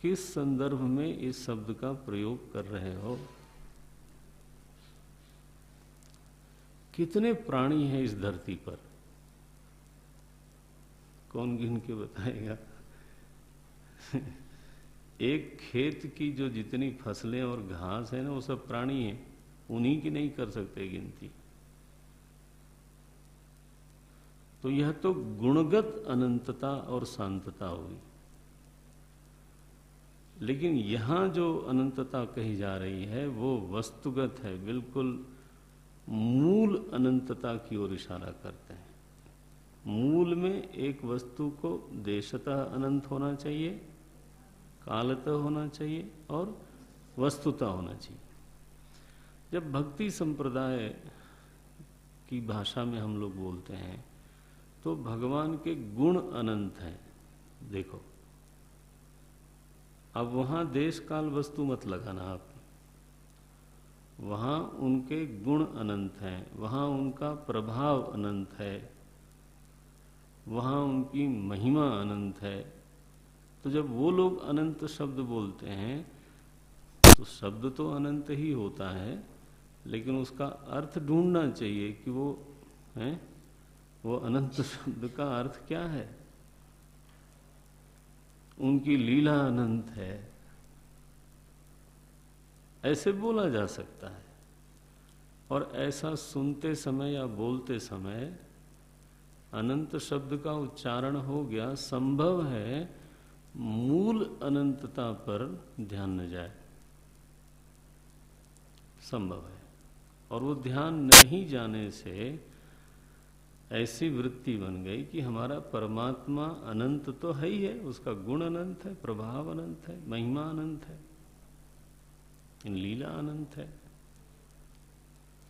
किस संदर्भ में इस शब्द का प्रयोग कर रहे हो। कितने प्राणी हैं इस धरती पर? कौन गिन के बताएगा? एक खेत की जो जितनी फसलें और घास है ना, वो सब प्राणी हैं, उन्हीं की नहीं कर सकते गिनती। तो यह तो गुणगत अनंतता और शांतता हुई। लेकिन यहां जो अनंतता कही जा रही है वो वस्तुगत है, बिल्कुल मूल अनंतता की ओर इशारा करते हैं। मूल में एक वस्तु को देशतः अनंत होना चाहिए, कालतः होना चाहिए और वस्तुतः होना चाहिए। जब भक्ति संप्रदाय की भाषा में हम लोग बोलते हैं तो भगवान के गुण अनंत हैं। देखो, अब वहां देश काल वस्तु मत लगाना आप। वहां उनके गुण अनंत हैं, वहां उनका प्रभाव अनंत है, वहां उनकी महिमा अनंत है। तो जब वो लोग अनंत शब्द बोलते हैं तो शब्द तो अनंत ही होता है, लेकिन उसका अर्थ ढूंढना चाहिए कि वो है, वो अनंत शब्द का अर्थ क्या है। उनकी लीला अनंत है, ऐसे बोला जा सकता है। और ऐसा सुनते समय या बोलते समय अनंत शब्द का उच्चारण हो गया, संभव है मूल अनंतता पर ध्यान न जाए, संभव है। और वो ध्यान नहीं जाने से ऐसी वृत्ति बन गई कि हमारा परमात्मा अनंत तो है ही है, उसका गुण अनंत है, प्रभाव अनंत है, महिमा अनंत है, लीला अनंत है,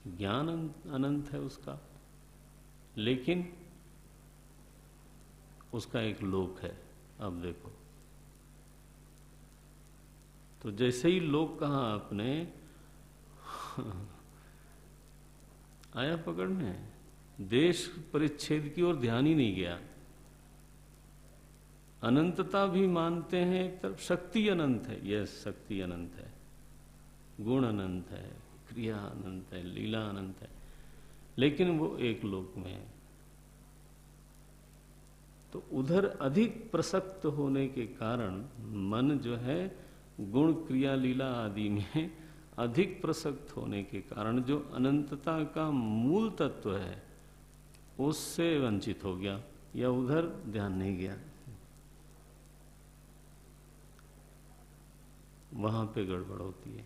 ज्ञान अनंत है उसका। लेकिन उसका एक लोक है। अब देखो, तो जैसे ही लोक कहा आपने, आया पकड़ने, देश परिच्छेद की ओर ध्यान ही नहीं गया। अनंतता भी मानते हैं एक तरफ, शक्ति अनंत है, यस शक्ति अनंत है, गुण अनंत है, क्रिया अनंत है, लीला अनंत है, लेकिन वो एक लोक में है। तो उधर अधिक प्रसक्त होने के कारण मन जो है गुण क्रिया लीला आदि में अधिक प्रसक्त होने के कारण जो अनंतता का मूल तत्व है उससे वंचित हो गया, या उधर ध्यान नहीं गया, वहां पे गड़बड़ होती है।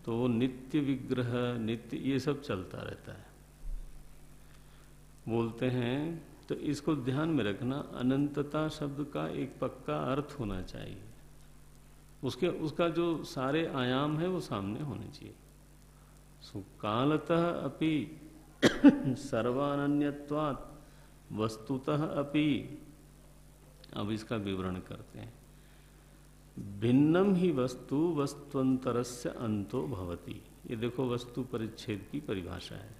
तो नित्य विग्रह, नित्य, ये सब चलता रहता है। बोलते हैं तो इसको ध्यान में रखना, अनंतता शब्द का एक पक्का अर्थ होना चाहिए, उसका जो सारे आयाम है वो सामने होने चाहिए। कालतः अपि सर्वानन्यत्वात् वस्तुतः अपि। अब इसका विवरण करते हैं। भिन्नम ही वस्तु वस्तुअंतरस्य अंतो भवति। ये देखो वस्तु परिच्छेद की परिभाषा है।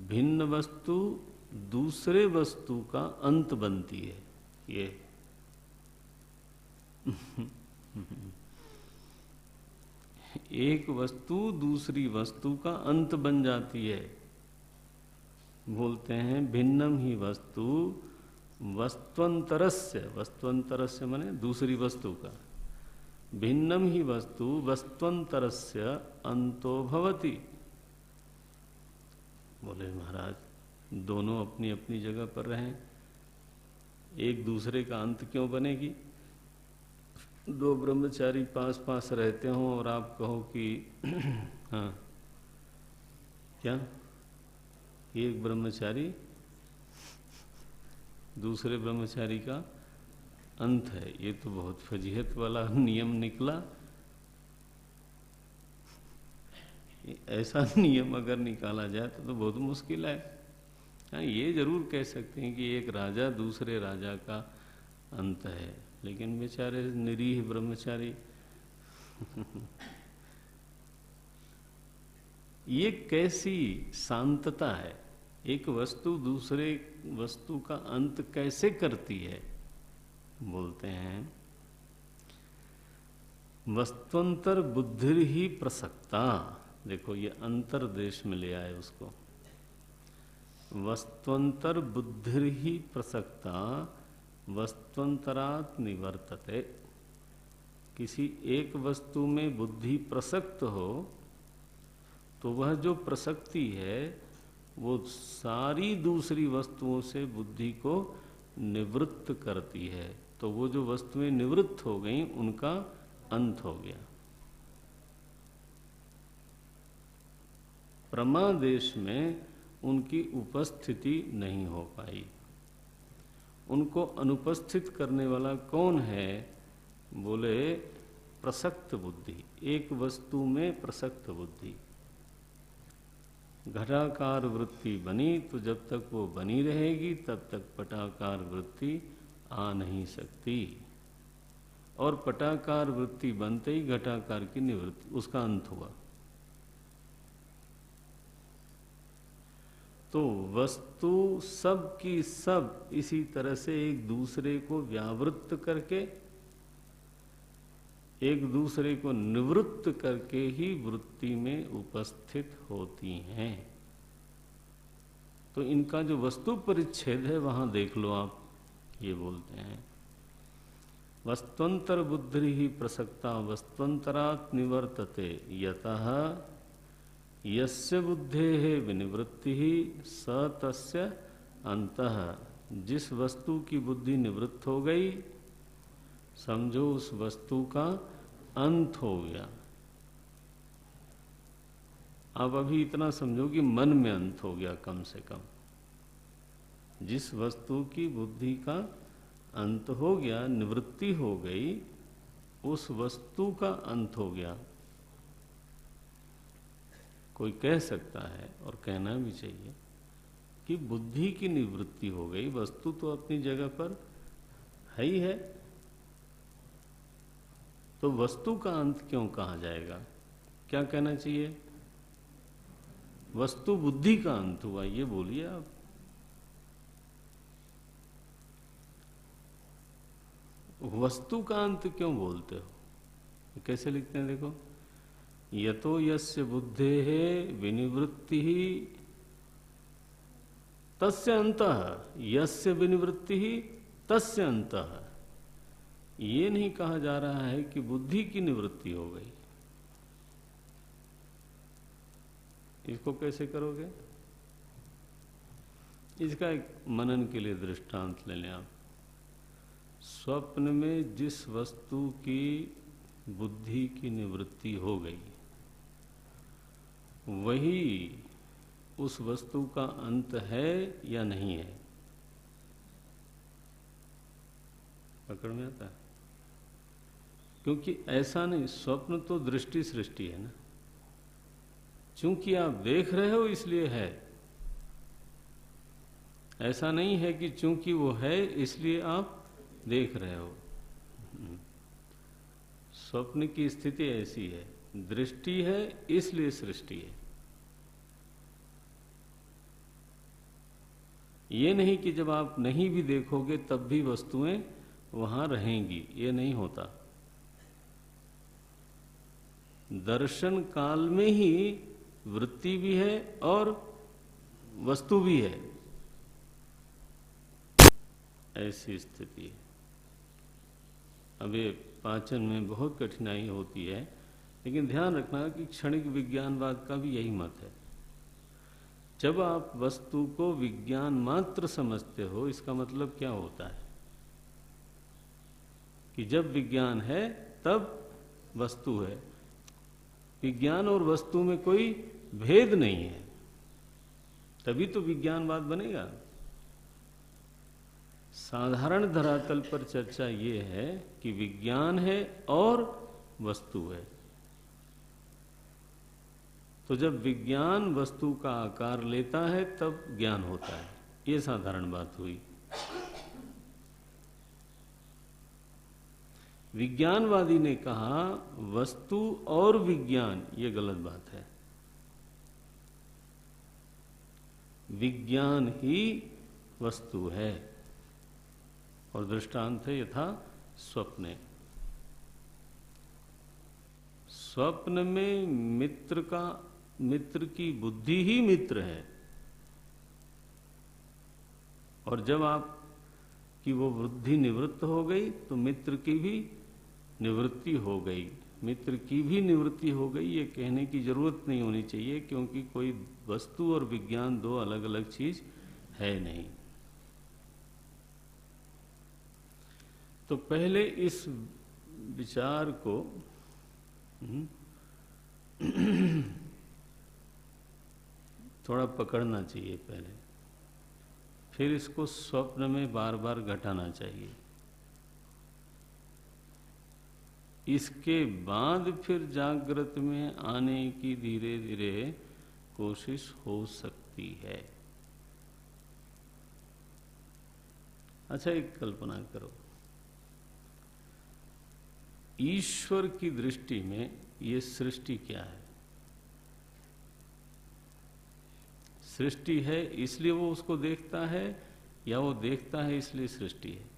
भिन्न वस्तु दूसरे वस्तु का अंत बनती है। ये एक वस्तु दूसरी वस्तु का अंत बन जाती है। बोलते हैं भिन्नम ही वस्तु वस्तुअंतरस्य, वस्तुअंतरस्य माने दूसरी वस्तु का, भिन्नम ही वस्तु वस्तुअंतरस्य अंतो भवति। बोले महाराज दोनों अपनी अपनी जगह पर रहें, एक दूसरे का अंत क्यों बनेगी? दो ब्रह्मचारी पास पास रहते हों और आप कहो कि हाँ क्या एक ब्रह्मचारी दूसरे ब्रह्मचारी का अंत है, ये तो बहुत फजीहत वाला नियम निकला। ऐसा नियम अगर निकाला जाए तो बहुत मुश्किल है। हाँ, ये जरूर कह सकते हैं कि एक राजा दूसरे राजा का अंत है, लेकिन बेचारे निरीह ब्रह्मचारी ये कैसी शांतता है? एक वस्तु दूसरे वस्तु का अंत कैसे करती है? बोलते हैं वस्तुअंतर बुद्धि ही प्रसक्ता। देखो ये अंतर देश में ले आए उसको। वस्तुअंतर बुद्धि ही प्रसक्ता वस्तुअंतरात् निवर्तते। किसी एक वस्तु में बुद्धि प्रसक्त हो तो वह जो प्रसक्ति है वो सारी दूसरी वस्तुओं से बुद्धि को निवृत्त करती है। तो वो जो वस्तुएं निवृत्त हो गई उनका अंत हो गया। प्रमादेश में उनकी उपस्थिति नहीं हो पाई। उनको अनुपस्थित करने वाला कौन है? बोले प्रसक्त बुद्धि, एक वस्तु में प्रसक्त बुद्धि। घटाकार वृत्ति बनी तो जब तक वो बनी रहेगी तब तक पटाकार वृत्ति आ नहीं सकती, और पटाकार वृत्ति बनते ही घटाकार की निवृत्ति, उसका अंत हुआ। तो वस्तु सब की सब इसी तरह से एक दूसरे को व्यावृत्त करके, एक दूसरे को निवृत्त करके ही वृत्ति में उपस्थित होती हैं। तो इनका जो वस्तु परिच्छेद है वहां देख लो आप। ये बोलते हैं वस्तुअंतर बुद्धि ही प्रसक्ता वस्तुअंतरात् निवर्तते यतः यस्य बुद्धेः विनिवृत्ति स तस्य अंतः। जिस वस्तु की बुद्धि निवृत्त हो गई समझो उस वस्तु का अंत हो गया। अब अभी इतना समझो कि मन में अंत हो गया। कम से कम जिस वस्तु की बुद्धि का अंत हो गया, निवृत्ति हो गई, उस वस्तु का अंत हो गया। कोई कह सकता है और कहना भी चाहिए कि बुद्धि की निवृत्ति हो गई, वस्तु तो अपनी जगह पर है ही है, तो वस्तु का अंत क्यों कहा जाएगा? क्या कहना चाहिए? वस्तु बुद्धि का अंत हुआ, ये बोलिए आप। वस्तु का अंत क्यों बोलते हो? कैसे लिखते हैं देखो, यतो यस्य बुद्धेः विनिवृत्ति तस्य अंतः, यस्य विनिवृत्ति तस्य अंतः। ये नहीं कहा जा रहा है कि बुद्धि की निवृत्ति हो गई। इसको कैसे करोगे? इसका एक मनन के लिए दृष्टांत ले लें आप। स्वप्न में जिस वस्तु की बुद्धि की निवृत्ति हो गई वही उस वस्तु का अंत है या नहीं है? पकड़ में आता है? क्योंकि ऐसा नहीं, स्वप्न तो दृष्टि सृष्टि है ना। चूंकि आप देख रहे हो इसलिए है, ऐसा नहीं है कि चूंकि वो है इसलिए आप देख रहे हो। स्वप्न की स्थिति ऐसी है, दृष्टि है इसलिए सृष्टि है। ये नहीं कि जब आप नहीं भी देखोगे तब भी वस्तुएं वहां रहेंगी, ये नहीं होता। दर्शन काल में ही वृत्ति भी है और वस्तु भी है। ऐसी स्थिति है। अब ये पाचन में बहुत कठिनाई होती है, लेकिन ध्यान रखना कि क्षणिक विज्ञानवाद का भी यही मत है। जब आप वस्तु को विज्ञान मात्र समझते हो, इसका मतलब क्या होता है कि जब विज्ञान है तब वस्तु है। विज्ञान और वस्तु में कोई भेद नहीं है, तभी तो विज्ञानवाद बनेगा। साधारण धरातल पर चर्चा ये है कि विज्ञान है और वस्तु है। तो जब विज्ञान वस्तु का आकार लेता है तब ज्ञान होता है, ये साधारण बात हुई। विज्ञानवादी ने कहा वस्तु और विज्ञान, ये गलत बात है। विज्ञान ही वस्तु है। और दृष्टांत है यथा स्वप्ने। स्वप्न में मित्र की बुद्धि ही मित्र है। और जब आप की वो बुद्धि निवृत्त हो गई तो मित्र की भी निवृत्ति हो गई। मित्र की भी निवृत्ति हो गई, ये कहने की जरूरत नहीं होनी चाहिए, क्योंकि कोई वस्तु और विज्ञान दो अलग अलग चीज है नहीं। तो पहले इस विचार को थोड़ा पकड़ना चाहिए पहले, फिर इसको स्वप्न में बार बार घटाना चाहिए। इसके बाद फिर जागृत में आने की धीरे धीरे कोशिश हो सकती है। अच्छा, एक कल्पना करो, ईश्वर की दृष्टि में ये सृष्टि क्या है? सृष्टि है इसलिए वो उसको देखता है, या वो देखता है इसलिए सृष्टि है?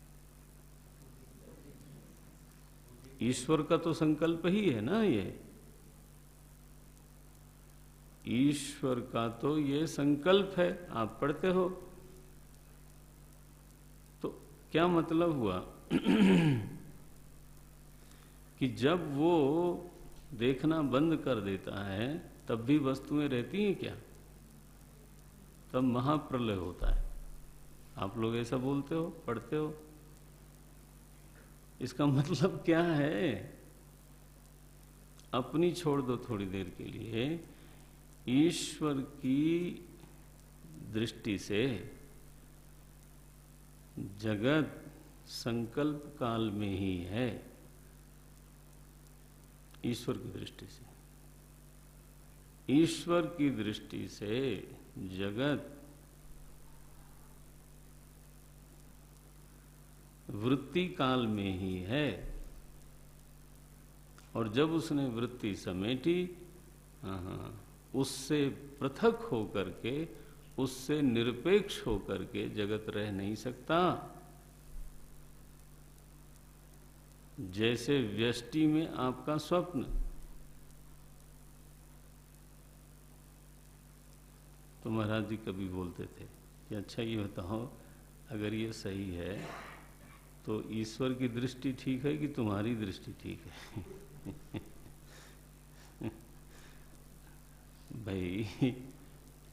ईश्वर का तो संकल्प ही है ना ये। ईश्वर का तो ये संकल्प है, आप पढ़ते हो। तो क्या मतलब हुआ कि जब वो देखना बंद कर देता है तब भी वस्तुएं रहती हैं क्या? तब महाप्रलय होता है। आप लोग ऐसा बोलते हो, पढ़ते हो। इसका मतलब क्या है? अपनी छोड़ दो थोड़ी देर के लिए, ईश्वर की दृष्टि से जगत संकल्प काल में ही है। ईश्वर की दृष्टि से, ईश्वर की दृष्टि से जगत वृत्ति काल में ही है। और जब उसने वृत्ति समेटी, उससे पृथक होकर के, उससे निरपेक्ष होकर के जगत रह नहीं सकता। जैसे व्यष्टि में आपका स्वप्न, तो महाराज जी कभी बोलते थे कि अच्छा ये बताओ, अगर ये सही है तो ईश्वर की दृष्टि ठीक है कि तुम्हारी दृष्टि ठीक है? भाई,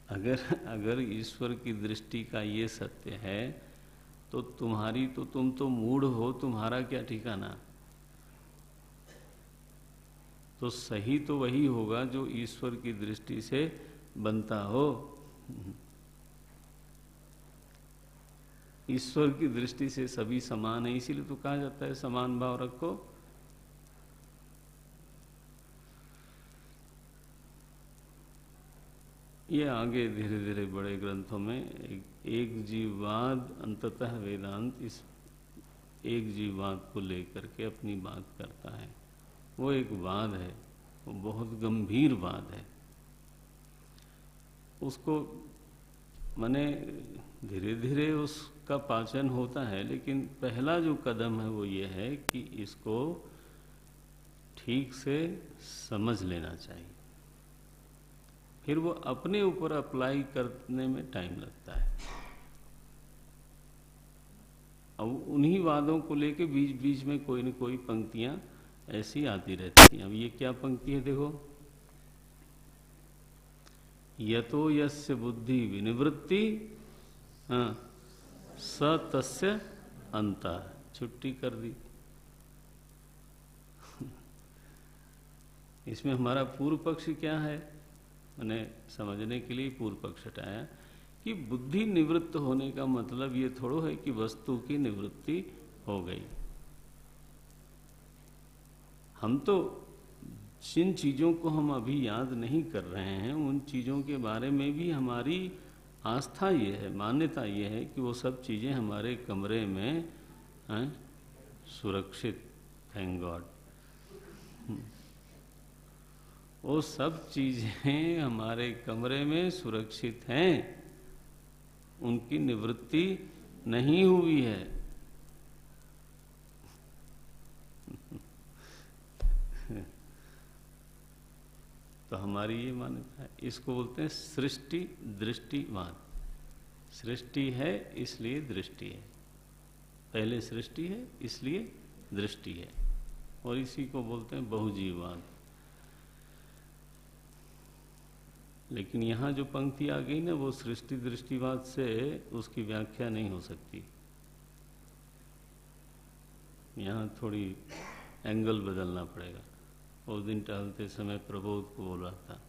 अगर ईश्वर की दृष्टि का ये सत्य है तो तुम्हारी तो, तुम तो मूढ़ हो, तुम्हारा क्या ठिकाना? तो सही तो वही होगा जो ईश्वर की दृष्टि से बनता हो। ईश्वर की दृष्टि से सभी समान है, इसीलिए तो कहा जाता है समान भाव रखो। ये आगे धीरे धीरे बड़े ग्रंथों में एक जीववाद, अंततः वेदांत इस एक जीववाद को लेकर के अपनी बात करता है। वो एक वाद है, वो बहुत गंभीर वाद है। उसको माने धीरे धीरे उसका पाचन होता है, लेकिन पहला जो कदम है वो ये है कि इसको ठीक से समझ लेना चाहिए। फिर वो अपने ऊपर अप्लाई करने में टाइम लगता है। अब उन्हीं वादों को लेके बीच बीच में कोई न कोई पंक्तियां ऐसी आती रहती हैं। अब ये क्या पंक्ति है देखो, यतो यस्य बुद्धि विनिवृत्ति स तस्य अंतः, छुट्टी कर दी। इसमें हमारा पूर्व पक्ष क्या है, मैंने समझने के लिए पूर्व पक्ष हटाया कि बुद्धि निवृत्त होने का मतलब ये थोड़ो है कि वस्तु की निवृत्ति हो गई। हम तो जिन चीजों को हम अभी याद नहीं कर रहे हैं उन चीजों के बारे में भी हमारी आस्था ये है, मान्यता ये है कि वो सब चीजें हमारे कमरे में सुरक्षित, थैंक गॉड। वो सब चीजें हमारे कमरे में सुरक्षित हैं, उनकी निवृत्ति नहीं हुई है। तो हमारी ये मान्यता है, इसको बोलते हैं सृष्टि दृष्टिवाद। सृष्टि है इसलिए दृष्टि है, पहले सृष्टि है इसलिए दृष्टि है, और इसी को बोलते हैं बहुजीववाद। लेकिन यहाँ जो पंक्ति आ गई ना, वो सृष्टि दृष्टिवाद से उसकी व्याख्या नहीं हो सकती। यहाँ थोड़ी एंगल बदलना पड़ेगा। उस दिन टहलते समय प्रबोध को बोला था,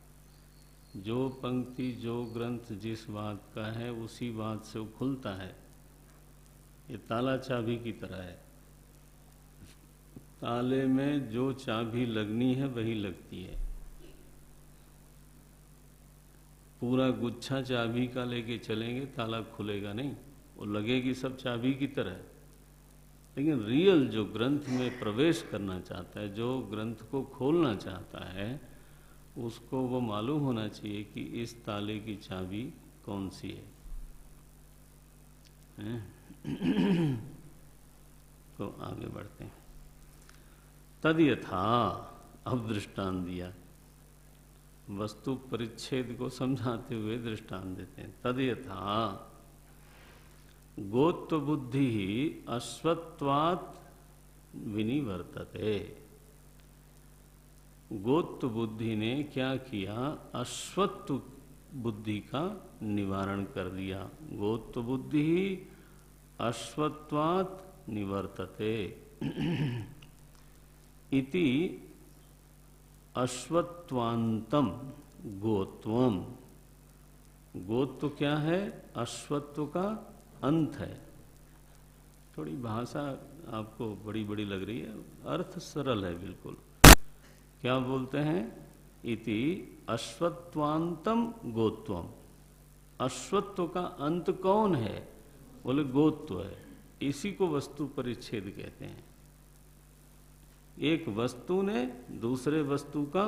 जो पंक्ति जो ग्रंथ जिस बात का है उसी बात से वो खुलता है। ये ताला चाबी की तरह है, ताले में जो चाबी लगनी है वही लगती है। पूरा गुच्छा चाबी का लेके चलेंगे ताला खुलेगा नहीं, वो लगेगी सब चाबी की तरह। लेकिन रियल जो ग्रंथ में प्रवेश करना चाहता है, जो ग्रंथ को खोलना चाहता है, उसको वो मालूम होना चाहिए कि इस ताले की चाबी कौन सी है? तो आगे बढ़ते हैं। तद यथा, अब दृष्टांत दिया, वस्तु परिच्छेद को समझाते हुए दृष्टांत देते हैं। तद यथा गोत्व बुद्धि अश्वत्वात् विनिवर्तते। गोत्व बुद्धि ने क्या किया? अश्वत्व बुद्धि का निवारण कर दिया। गोत्व बुद्धि अश्वत्वात् निवर्तते इति अश्वत्वांतम गोत्वम। गोत्व क्या है? अश्वत्व का अंत है। थोड़ी भाषा आपको बड़ी बड़ी लग रही है, अर्थ सरल है बिल्कुल। क्या बोलते हैं? इति अश्वत्वांतम गोत्वम। अश्वत्व का अंत कौन है? बोले गोत्व है। इसी को वस्तु परिच्छेद कहते हैं। एक वस्तु ने दूसरे वस्तु का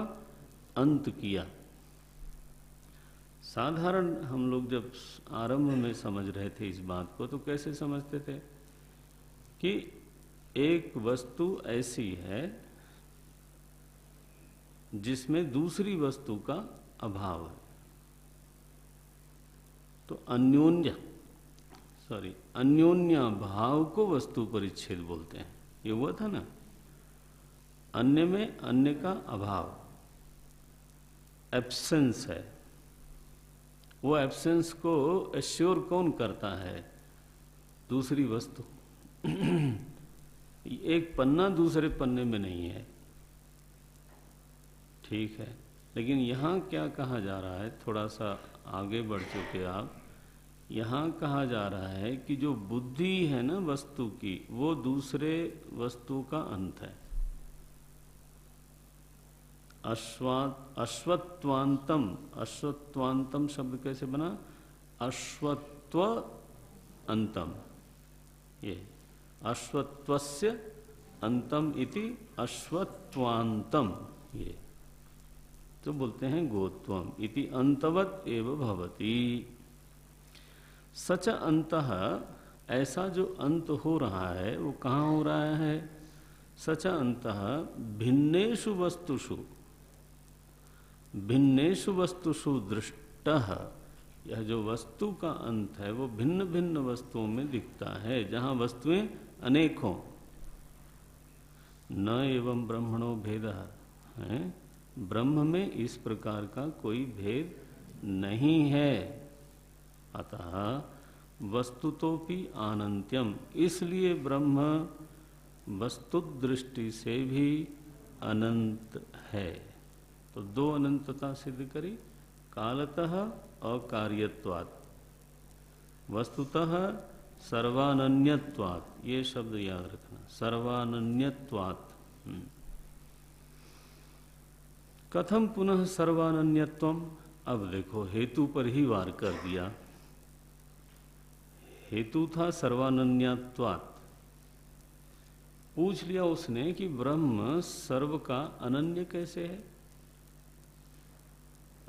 अंत किया। साधारण हम लोग जब आरंभ में समझ रहे थे इस बात को, तो कैसे समझते थे कि एक वस्तु ऐसी है जिसमें दूसरी वस्तु का अभाव है, तो अन्योन्य भाव को वस्तु परिच्छेद बोलते हैं। ये हुआ था ना, अन्य में अन्य का अभाव, एब्सेंस है। वो एब्सेंस को एश्योर कौन करता है? दूसरी वस्तु। एक पन्ना दूसरे पन्ने में नहीं है, ठीक है। लेकिन यहाँ क्या कहा जा रहा है, थोड़ा सा आगे बढ़ चुके आप। यहाँ कहा जा रहा है कि जो बुद्धि है ना वस्तु की, वो दूसरे वस्तु का अंत है। अश्वत्वांतम, अश्वत्वांतम शब्द कैसे बना? अश्वत्व अंतम। ये अश्वत्वस्य अंतम इति अश्वत्वांतम, ये तो बोलते हैं गोत्वम इति अंतवत एव भवति। सच अंतः, ऐसा जो अंत हो रहा है वो कहाँ हो रहा है? सच अंतः भिन्नेषु वस्तुषु, भिन्नेषु वस्तुषु दृष्टः यह जो वस्तु का अंत है वो भिन्न भिन्न वस्तुओं में दिखता है, जहाँ वस्तुएं अनेक हों। न एवं ब्रह्मणो भेदः है, ब्रह्म में इस प्रकार का कोई भेद नहीं है। अतः वस्तुतोपि अनंत्यम, इसलिए ब्रह्म वस्तु दृष्टि से भी अनंत है। तो दो अनंतता सिद्ध करी, कालतः अकार्यत्वात्, वस्तुतः सर्वानन्यत्वात्। ये शब्द याद रखना, सर्वानन्यत्वात्। कथम पुनः सर्वानन्यत्वम? अब देखो हेतु पर ही वार कर दिया। हेतु था सर्वानन्यत्वात्। पूछ लिया उसने कि ब्रह्म सर्व का अनन्य कैसे है?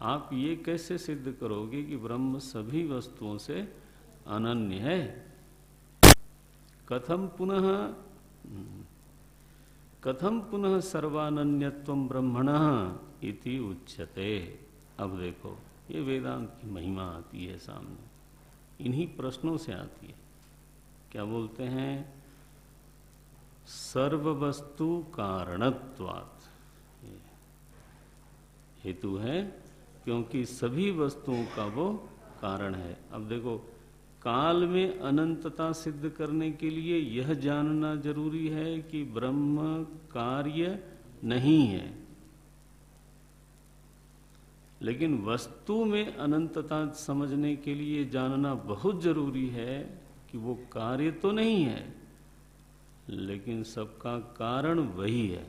आप ये कैसे सिद्ध करोगे कि ब्रह्म सभी वस्तुओं से अनन्य है? कथम पुनः सर्वानन्यत्वम ब्रह्मणः इति उच्यते। अब देखो ये वेदांत की महिमा आती है सामने, इन्हीं प्रश्नों से आती है। क्या बोलते हैं? सर्ववस्तु कारणत्वात्, हेतु है क्योंकि सभी वस्तुओं का वो कारण है। अब देखो, काल में अनंतता सिद्ध करने के लिए यह जानना जरूरी है कि ब्रह्म कार्य नहीं है, लेकिन वस्तु में अनंतता समझने के लिए जानना बहुत जरूरी है कि वो कार्य तो नहीं है, लेकिन सबका कारण वही है।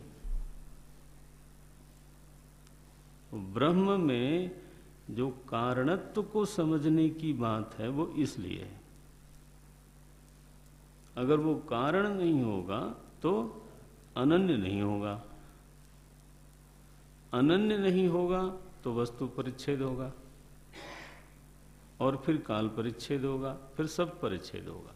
ब्रह्म में जो कारणत्व को समझने की बात है वो इसलिए है। अगर वो कारण नहीं होगा तो अनन्य नहीं होगा, अनन्य नहीं होगा तो वस्तु परिच्छेद होगा, और फिर काल परिच्छेद होगा, फिर सब परिच्छेद होगा।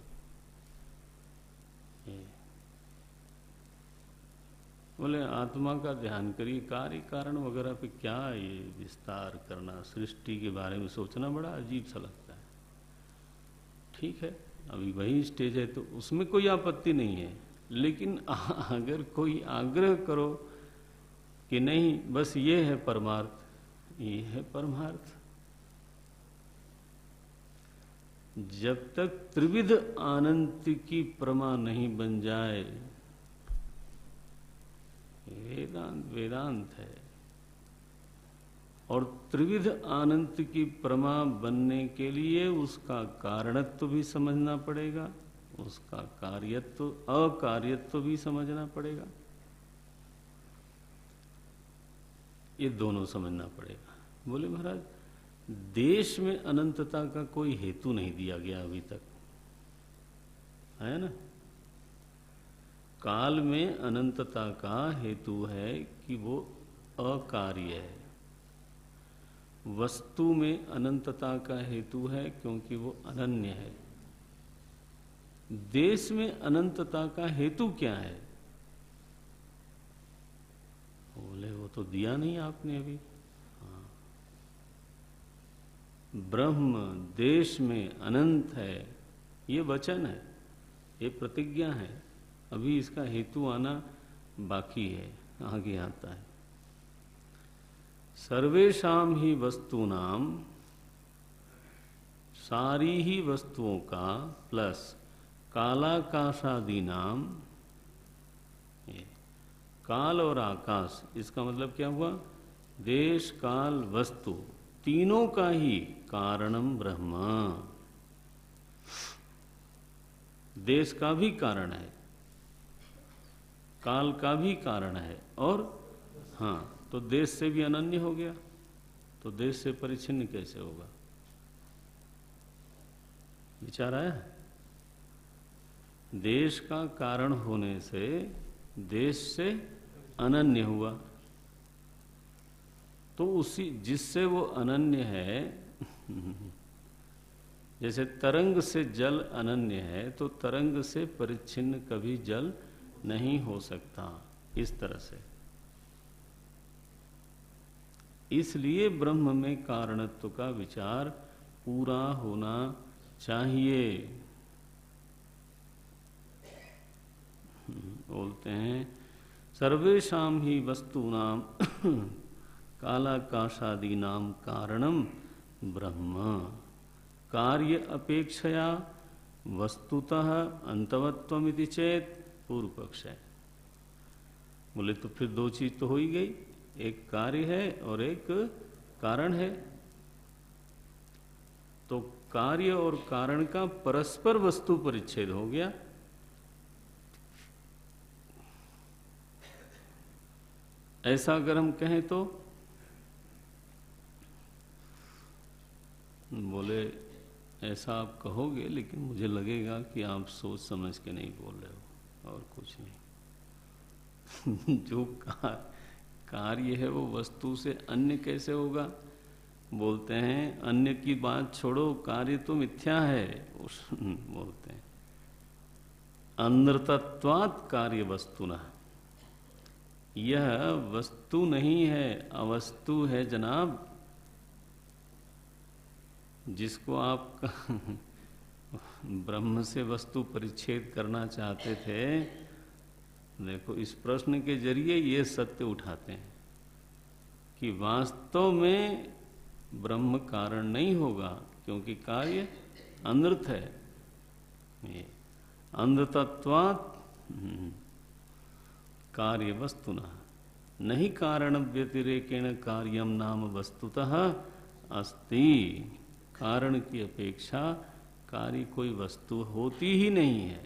बोले आत्मा का ध्यान करिए, कार्य कारण वगैरह पे क्या ये विस्तार करना, सृष्टि के बारे में सोचना बड़ा अजीब सा लगता है। ठीक है, अभी वही स्टेज है तो उसमें कोई आपत्ति नहीं है, लेकिन अगर कोई आग्रह करो कि नहीं बस ये है परमार्थ, ये है परमार्थ, जब तक त्रिविध अनंत की प्रमा नहीं बन जाए वेदांत वेदांत है। और त्रिविध अनंत की प्रमा बनने के लिए उसका कारणत्व भी समझना पड़ेगा, उसका कार्यत्व अकार्यत्व भी समझना पड़ेगा, ये दोनों समझना पड़ेगा। बोले महाराज देश में अनंतता का कोई हेतु नहीं दिया गया अभी तक, है ना? काल में अनंतता का हेतु है कि वो अकार्य है, वस्तु में अनंतता का हेतु है क्योंकि वो अनन्य है। देश में अनंतता का हेतु क्या है? बोले वो तो दिया नहीं आपने अभी। हाँ, ब्रह्म देश में अनंत है, ये वचन है, ये प्रतिज्ञा है, अभी इसका हेतु आना बाकी है, आगे आता है। सर्वेषाम ही वस्तूनाम, सारी ही वस्तुओं का, प्लस कालाकाशादि नाम, काल और आकाश, इसका मतलब क्या हुआ? देश काल वस्तु तीनों का ही कारणम ब्रह्म। देश का भी कारण है, काल का भी कारण है, और हाँ तो देश से भी अनन्य हो गया, तो देश से परिच्छिन्न कैसे होगा? विचार आया? देश का कारण होने से देश से अनन्य हुआ, तो उसी जिससे वो अनन्य है जैसे तरंग से जल अनन्य है, तो तरंग से परिच्छिन्न कभी जल नहीं हो सकता, इस तरह से। इसलिए ब्रह्म में कारणत्व का विचार पूरा होना चाहिए। बोलते हैं सर्वेषां ही वस्तूनां कालाकाशादीनां कारणम ब्रह्म कार्य अपेक्षया वस्तुतः अंतवत्वमिति चेत। पूर्व पक्ष है। बोले तो फिर दो चीज तो हो ही गई, एक कार्य है और एक कारण है। तो कार्य और कारण का परस्पर वस्तु परिच्छेद हो गया। ऐसा अगर हम कहें तो बोले ऐसा आप कहोगे, लेकिन मुझे लगेगा कि आप सोच समझ के नहीं बोल रहे हो और कुछ नहीं। जो कार्य है वो वस्तु से अन्य कैसे होगा? बोलते हैं अन्य की बात छोड़ो, कार्य तो मिथ्या है। बोलते हैं अनृतत्वात् कार्य वस्तुना, यह वस्तु नहीं है, अवस्तु है जनाब। जिसको आप ब्रह्म से वस्तु परिच्छेद करना चाहते थे, देखो इस प्रश्न के जरिए ये सत्य उठाते हैं कि वास्तव में ब्रह्म कारण नहीं होगा, क्योंकि कार्य अनृत है। ये अनृतत्वात् कार्य वस्तुना नहीं कारण व्यतिरेकेण कार्यम नाम वस्तुतः अस्ति। कारण की अपेक्षा कार्य कोई वस्तु होती ही नहीं है।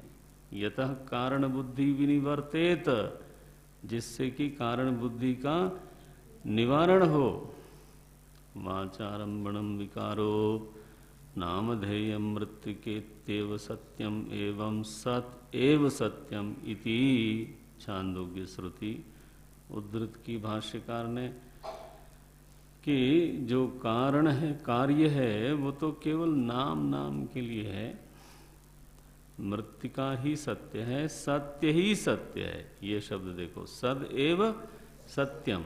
यतः कारण बुद्धि विनिवर्तेत, जिससे कि कारण बुद्धि का निवारण हो। वाचारंभणम विकारो नामधेयम मृत्तिकेत्येव सत्यम एवं सत एव सत्यम इति छांदोग्य श्रुति उद्धृत की भाष्यकार ने कि जो कारण है, कार्य है, वो तो केवल नाम नाम के लिए है। मृत्तिका ही सत्य है, सत्य ही सत्य है। ये शब्द देखो, सद एव सत्यम,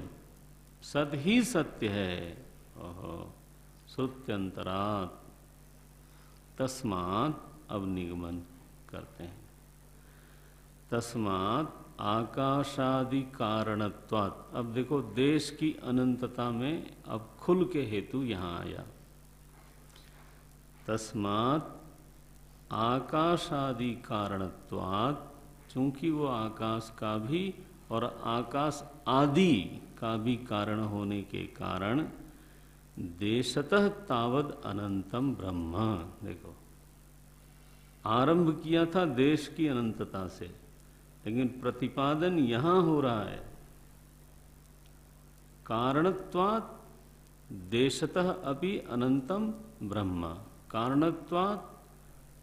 सद ही सत्य है। ओहो, श्रुत्यंतरात् तस्मात्, अब निगमन करते हैं। तस्मात् आकाशादि कारणत्वात्। अब देखो देश की अनंतता में अब खुल के हेतु यहां आया। तस्मात् आकाशादि कारणत्वात्, चूंकि वो आकाश का भी और आकाश आदि का भी कारण होने के कारण देशतः तावद अनंतम ब्रह्म। देखो आरंभ किया था देश की अनंतता से, लेकिन प्रतिपादन यहां हो रहा है कारणत्वात् देशतः अपि अनंतम ब्रह्म, कारणत्वात्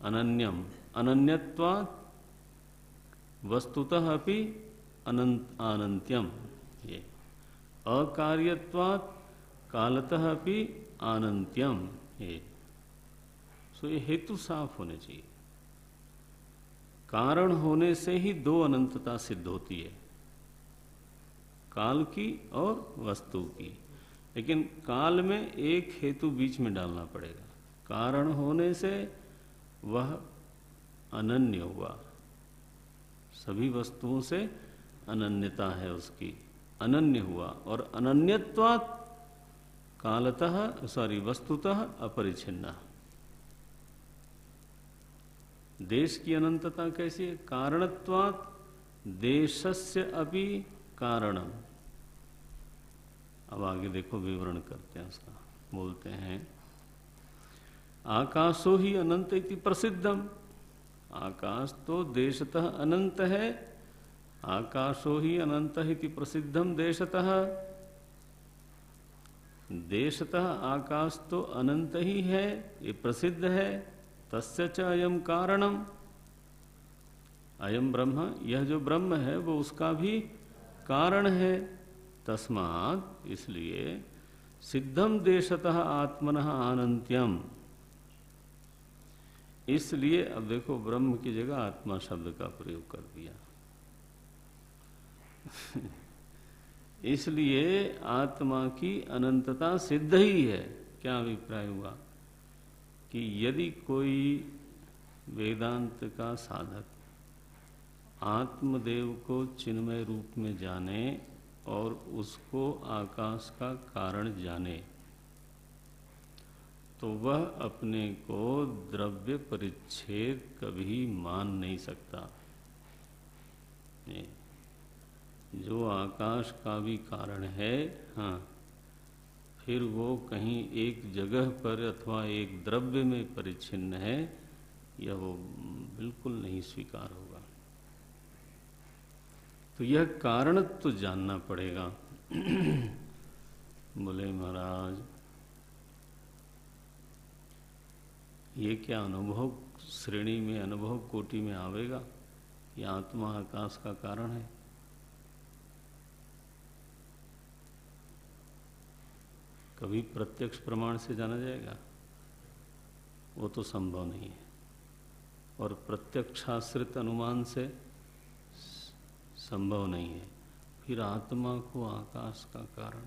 अनन्यम, अनन्यत्वात् वस्तुतः अपि अनंत्यम। ये अकार्यत्वात् कालतः अपि अनंत्यम। ये सो ये हेतु साफ होने चाहिए। कारण होने से ही दो अनंतता सिद्ध होती है, काल की और वस्तु की। लेकिन काल में एक हेतु बीच में डालना पड़ेगा। कारण होने से वह अनन्य हुआ, सभी वस्तुओं से अनन्यता है उसकी, अनन्य हुआ। और अनन्यत्वात् कालतः वस्तुतः अपरिच्छिन्न। देश की अनंतता कैसी है? कारणत्वात् देशस्य अपि कारणम। अब आगे देखो विवरण करते हैं उसका। बोलते हैं आकाशो ही अनंत इति प्रसिद्धम। आकाश तो देशतः अनंत है। आकाशो ही अनंत इति प्रसिद्धम देशतः। देशतः आकाश तो अनंत ही है, ये प्रसिद्ध है। तस्य च अयम कारणम, अयम ब्रह्म, यह जो ब्रह्म है वो उसका भी कारण है। तस्मात्, इसलिए सिद्धम देशतः आत्मनः अनंत्यम। इसलिए अब देखो ब्रह्म की जगह आत्मा शब्द का प्रयोग कर दिया। इसलिए आत्मा की अनंतता सिद्ध ही है। क्या अभिप्राय हुआ कि यदि कोई वेदांत का साधक आत्मदेव को चिन्मय रूप में जाने और उसको आकाश का कारण जाने, तो वह अपने को द्रव्य परिच्छेद कभी मान नहीं सकता। जो आकाश का भी कारण है, हाँ, फिर वो कहीं एक जगह पर अथवा एक द्रव्य में परिच्छिन्न है, यह वो बिल्कुल नहीं स्वीकार होगा। तो यह कारण तो जानना पड़ेगा। बोले महाराज, ये क्या अनुभव श्रेणी में, अनुभव कोटि में आवेगा कि आत्मा आकाश का कारण है? कभी प्रत्यक्ष प्रमाण से जाना जाएगा? वो तो संभव नहीं है। और प्रत्यक्षाश्रित अनुमान से संभव नहीं है। फिर आत्मा को आकाश का कारण,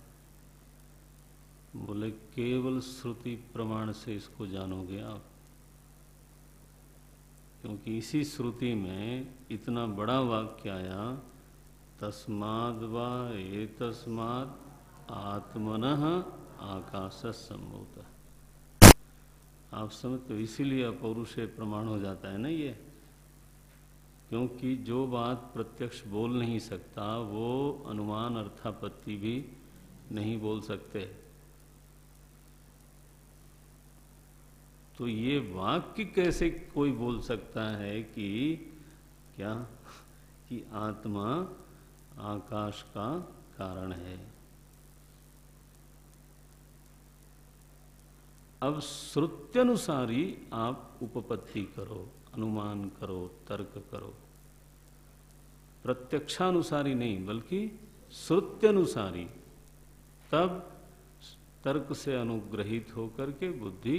बोले केवल श्रुति प्रमाण से इसको जानोगे आप, क्योंकि इसी श्रुति में इतना बड़ा वाक्य आया, तस्माद् वा एतस्माद् आत्मनः आकाशः सम्भूतः। आप समझते हो, इसीलिए अपौरुषेय प्रमाण हो जाता है ना ये, क्योंकि जो बात प्रत्यक्ष बोल नहीं सकता वो अनुमान अर्थापत्ति भी नहीं बोल सकते। तो ये वाक्य कैसे कोई बोल सकता है कि क्या, कि आत्मा आकाश का कारण है? अब श्रुत्यनुसारी आप उपपत्ति करो, अनुमान करो, तर्क करो। प्रत्यक्षानुसारी नहीं, बल्कि श्रुत्यनुसारी। तब तर्क से अनुग्रहित होकर के बुद्धि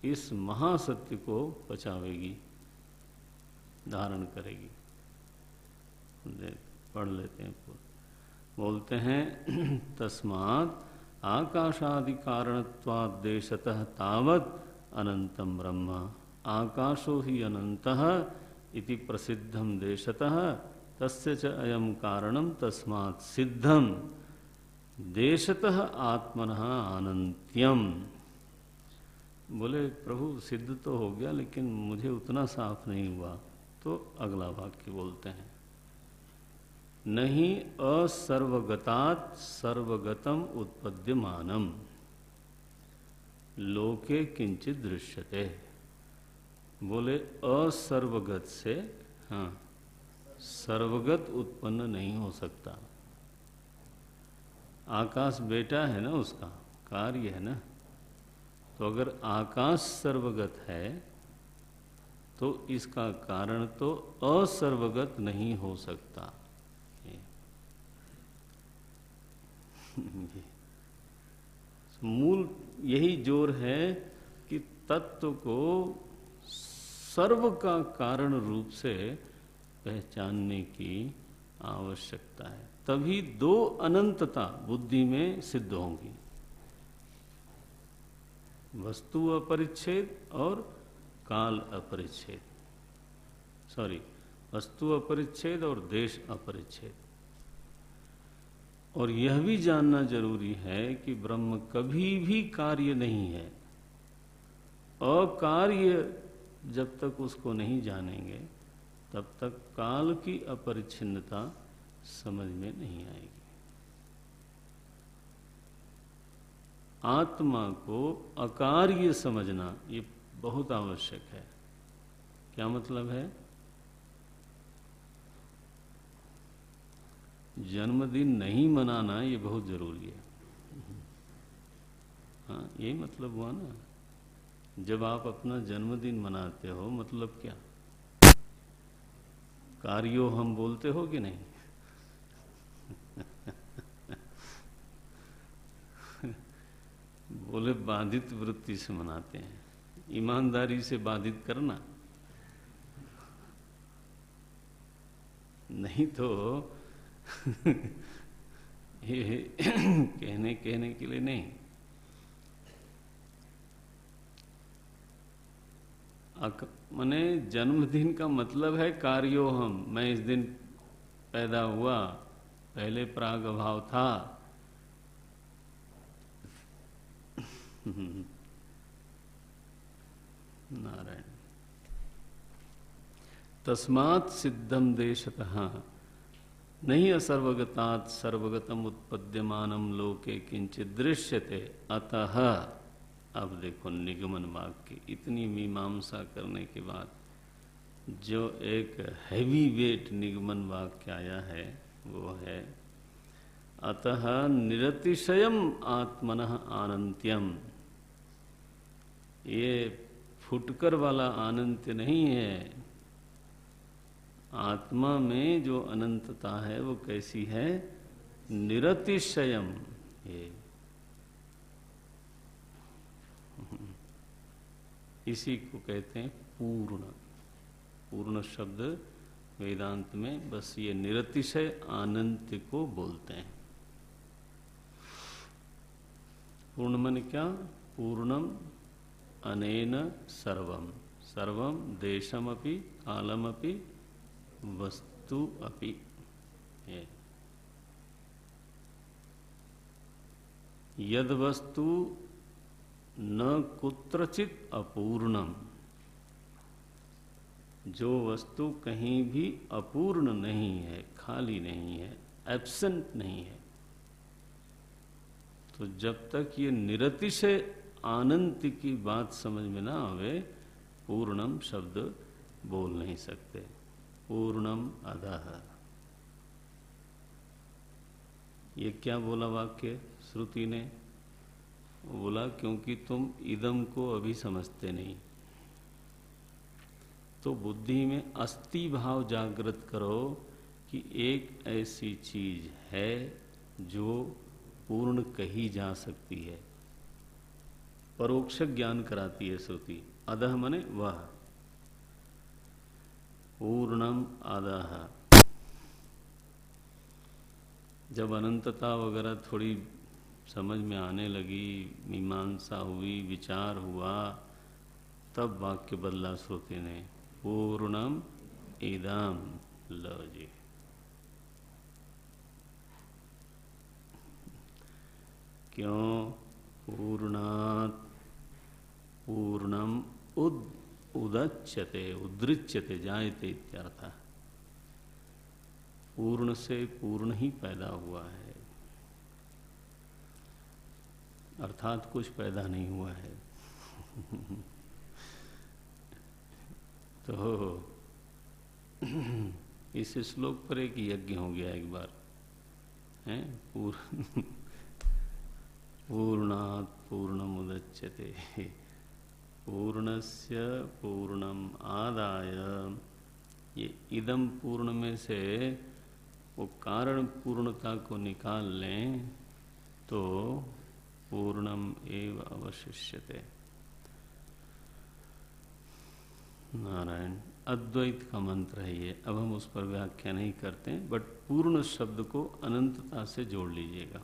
इस महासत्य को पचावेगी, धारण करेगी। पढ़ लेते हैं पूरा। बोलते हैं, तस्मात् आकाशादि कारणत्वाद्देशतः तावत् अनंतम ब्रह्म आकाशो ही अनंतः इति प्रसिद्धम देशतः तस्य च अयम कारणम तस्मात् सिद्धम देशतः आत्मनः अनंत्यम। बोले प्रभु सिद्ध तो हो गया, लेकिन मुझे उतना साफ नहीं हुआ। तो अगला वाक्य बोलते हैं, नहीं असर्वगतात् सर्वगतम उत्पद्यमानम लोके किंचित दृश्यते। बोले असर्वगत से, हाँ, सर्वगत उत्पन्न नहीं हो सकता। आकाश बेटा है ना, उसका कार्य है ना। तो अगर आकाश सर्वगत है तो इसका कारण तो असर्वगत नहीं हो सकता। मूल यही जोर है कि तत्व को सर्व का कारण रूप से पहचानने की आवश्यकता है, तभी दो अनंतता बुद्धि में सिद्ध होंगी, वस्तु अपरिच्छेद और काल अपरिच्छेद, सॉरी, वस्तु अपरिच्छेद और देश अपरिच्छेद। और यह भी जानना जरूरी है कि ब्रह्म कभी भी कार्य नहीं है। अकार्य जब तक उसको नहीं जानेंगे तब तक काल की अपरिच्छिन्नता समझ में नहीं आएगी। आत्मा को अकार्य समझना ये बहुत आवश्यक है। क्या मतलब है? जन्मदिन नहीं मनाना ये बहुत जरूरी है। हाँ, यही मतलब हुआ ना। जब आप अपना जन्मदिन मनाते हो, मतलब क्या? कार्यो हम बोलते हो कि नहीं? बोले बाधित वृत्ति से मनाते हैं, ईमानदारी से बाधित करना नहीं तो ये कहने के लिए नहीं। माने जन्मदिन का मतलब है कार्योहम, मैं इस दिन पैदा हुआ, पहले प्राग भाव था। नारायण। तस्मात् सिद्धम देशतः नहीं असर्वगतात् सर्वगतम उत्पद्यमानम लोके किंचित दृश्यते अतः। अब देखो निगमन वाक्य, इतनी मीमांसा करने के बाद जो एक हैवी वेट निगमन वाक्य आया है वो है अतः निरतिशयम आत्मनः अनंत्यम। ये फुटकर वाला अनंत नहीं है। आत्मा में जो अनंतता है वो कैसी है? निरतिशयम। ये इसी को कहते हैं पूर्ण। पूर्ण शब्द वेदांत में बस ये निरतिशय अनंत को बोलते हैं। पूर्ण मन क्या? पूर्णम अनेन सर्वम, सर्वम देशमपि कालमपि वस्तु अपि। यद वस्तु न कुत्रचित अपूर्णम, जो वस्तु कहीं भी अपूर्ण नहीं है, खाली नहीं है, एब्सेंट नहीं है, तो जब तक ये निरतिशय आनंद की बात समझ में ना आवे पूर्णम शब्द बोल नहीं सकते। पूर्णम अधः, ये क्या बोला वाक्य श्रुति ने? बोला क्योंकि तुम इदम को अभी समझते नहीं, तो बुद्धि में अस्ति भाव जागृत करो कि एक ऐसी चीज है जो पूर्ण कही जा सकती है। परोक्ष ज्ञान कराती है श्रुति। अधः मने वह, पूर्णम अधः। जब अनंतता वगैरह थोड़ी समझ में आने लगी, मीमांसा हुई, विचार हुआ, तब वाक्य बदला श्रुति ने, पूर्णम इदम। लो जी, क्यों? पूर्णात् पूर्णम उदच्यते, उदृच्यते, जायते इत्यर्थ। पूर्ण से पूर्ण ही पैदा हुआ है, अर्थात कुछ पैदा नहीं हुआ है। तो इस श्लोक पर एक यज्ञ हो गया एक बार है। पूर्णात् पूर्णमुदच्यते, पूर्णस्य पूर्णम आदाय। ये इदम पूर्ण में से वो कारण पूर्णता को निकाल लें तो पूर्णम एव अवशिष्यते। नारायण। अद्वैत का मंत्र है ये, अब हम उस पर व्याख्या नहीं करते, बट पूर्ण शब्द को अनंतता से जोड़ लीजिएगा।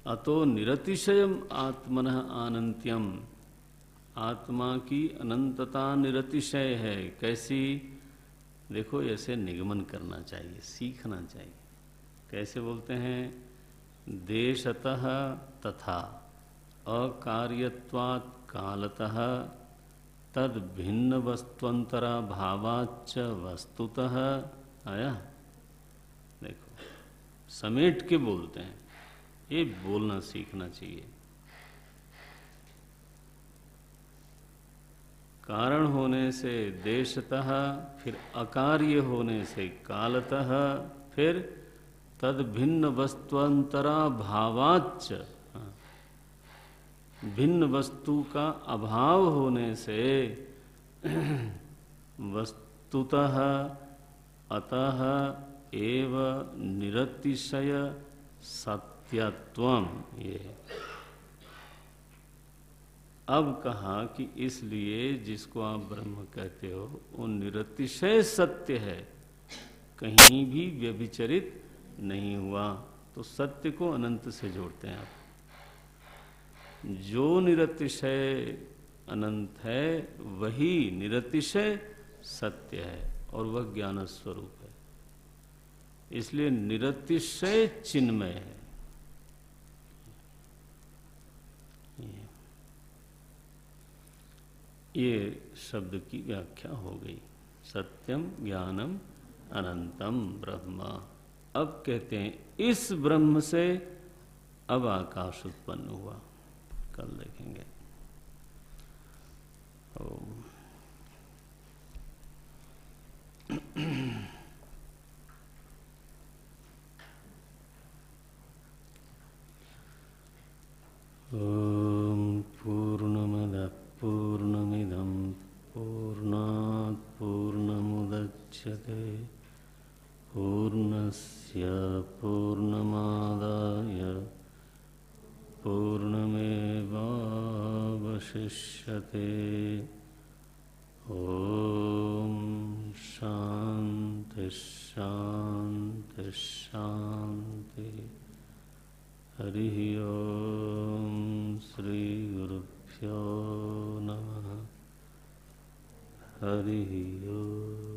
अतो निरतिशयम आत्मनः अनंत्यम, आत्मा की अनंतता निरतिशय है। कैसी? देखो, ऐसे निगमन करना चाहिए, सीखना चाहिए। कैसे बोलते हैं? देशतः तथा अकार्यत्वात् कालतः तद भिन्न वस्तुअंतरा भावाच्च वस्तुतः। आया? देखो, समेट के बोलते हैं, ये बोलना सीखना चाहिए। कारण होने से देशतः, फिर अकार्य होने से कालतः, फिर तद भिन्न वस्तुअंतरा भावाच्च, भिन्न वस्तु का अभाव होने से वस्तुतः अतः एव निरतिशय सत्यत्वम। ये अब कहा कि इसलिए जिसको आप ब्रह्म कहते हो वो निरतिशय सत्य है, कहीं भी व्यभिचरित नहीं हुआ। तो सत्य को अनंत से जोड़ते हैं आप। जो निरतिशय अनंत है वही निरतिशय सत्य है और वह ज्ञान स्वरूप है, इसलिए निरतिशय चिन्मय है। ये शब्द की व्याख्या हो गई। सत्यम ज्ञानम अनंतम ब्रह्म। अब कहते हैं इस ब्रह्म से अब आकाश उत्पन्न हुआ, कल देखेंगे। ओम। ओम पूर्णमदः पूर्णमिदं पूर्णात् पूर्णमुदच्यते पूर्णस्य पूर्णमादाय पूर्णमेवावशिष्यते। ओम शांति शांति शांति। हरि ओम श्री गुरुभ्यो नमः। हरि ओम।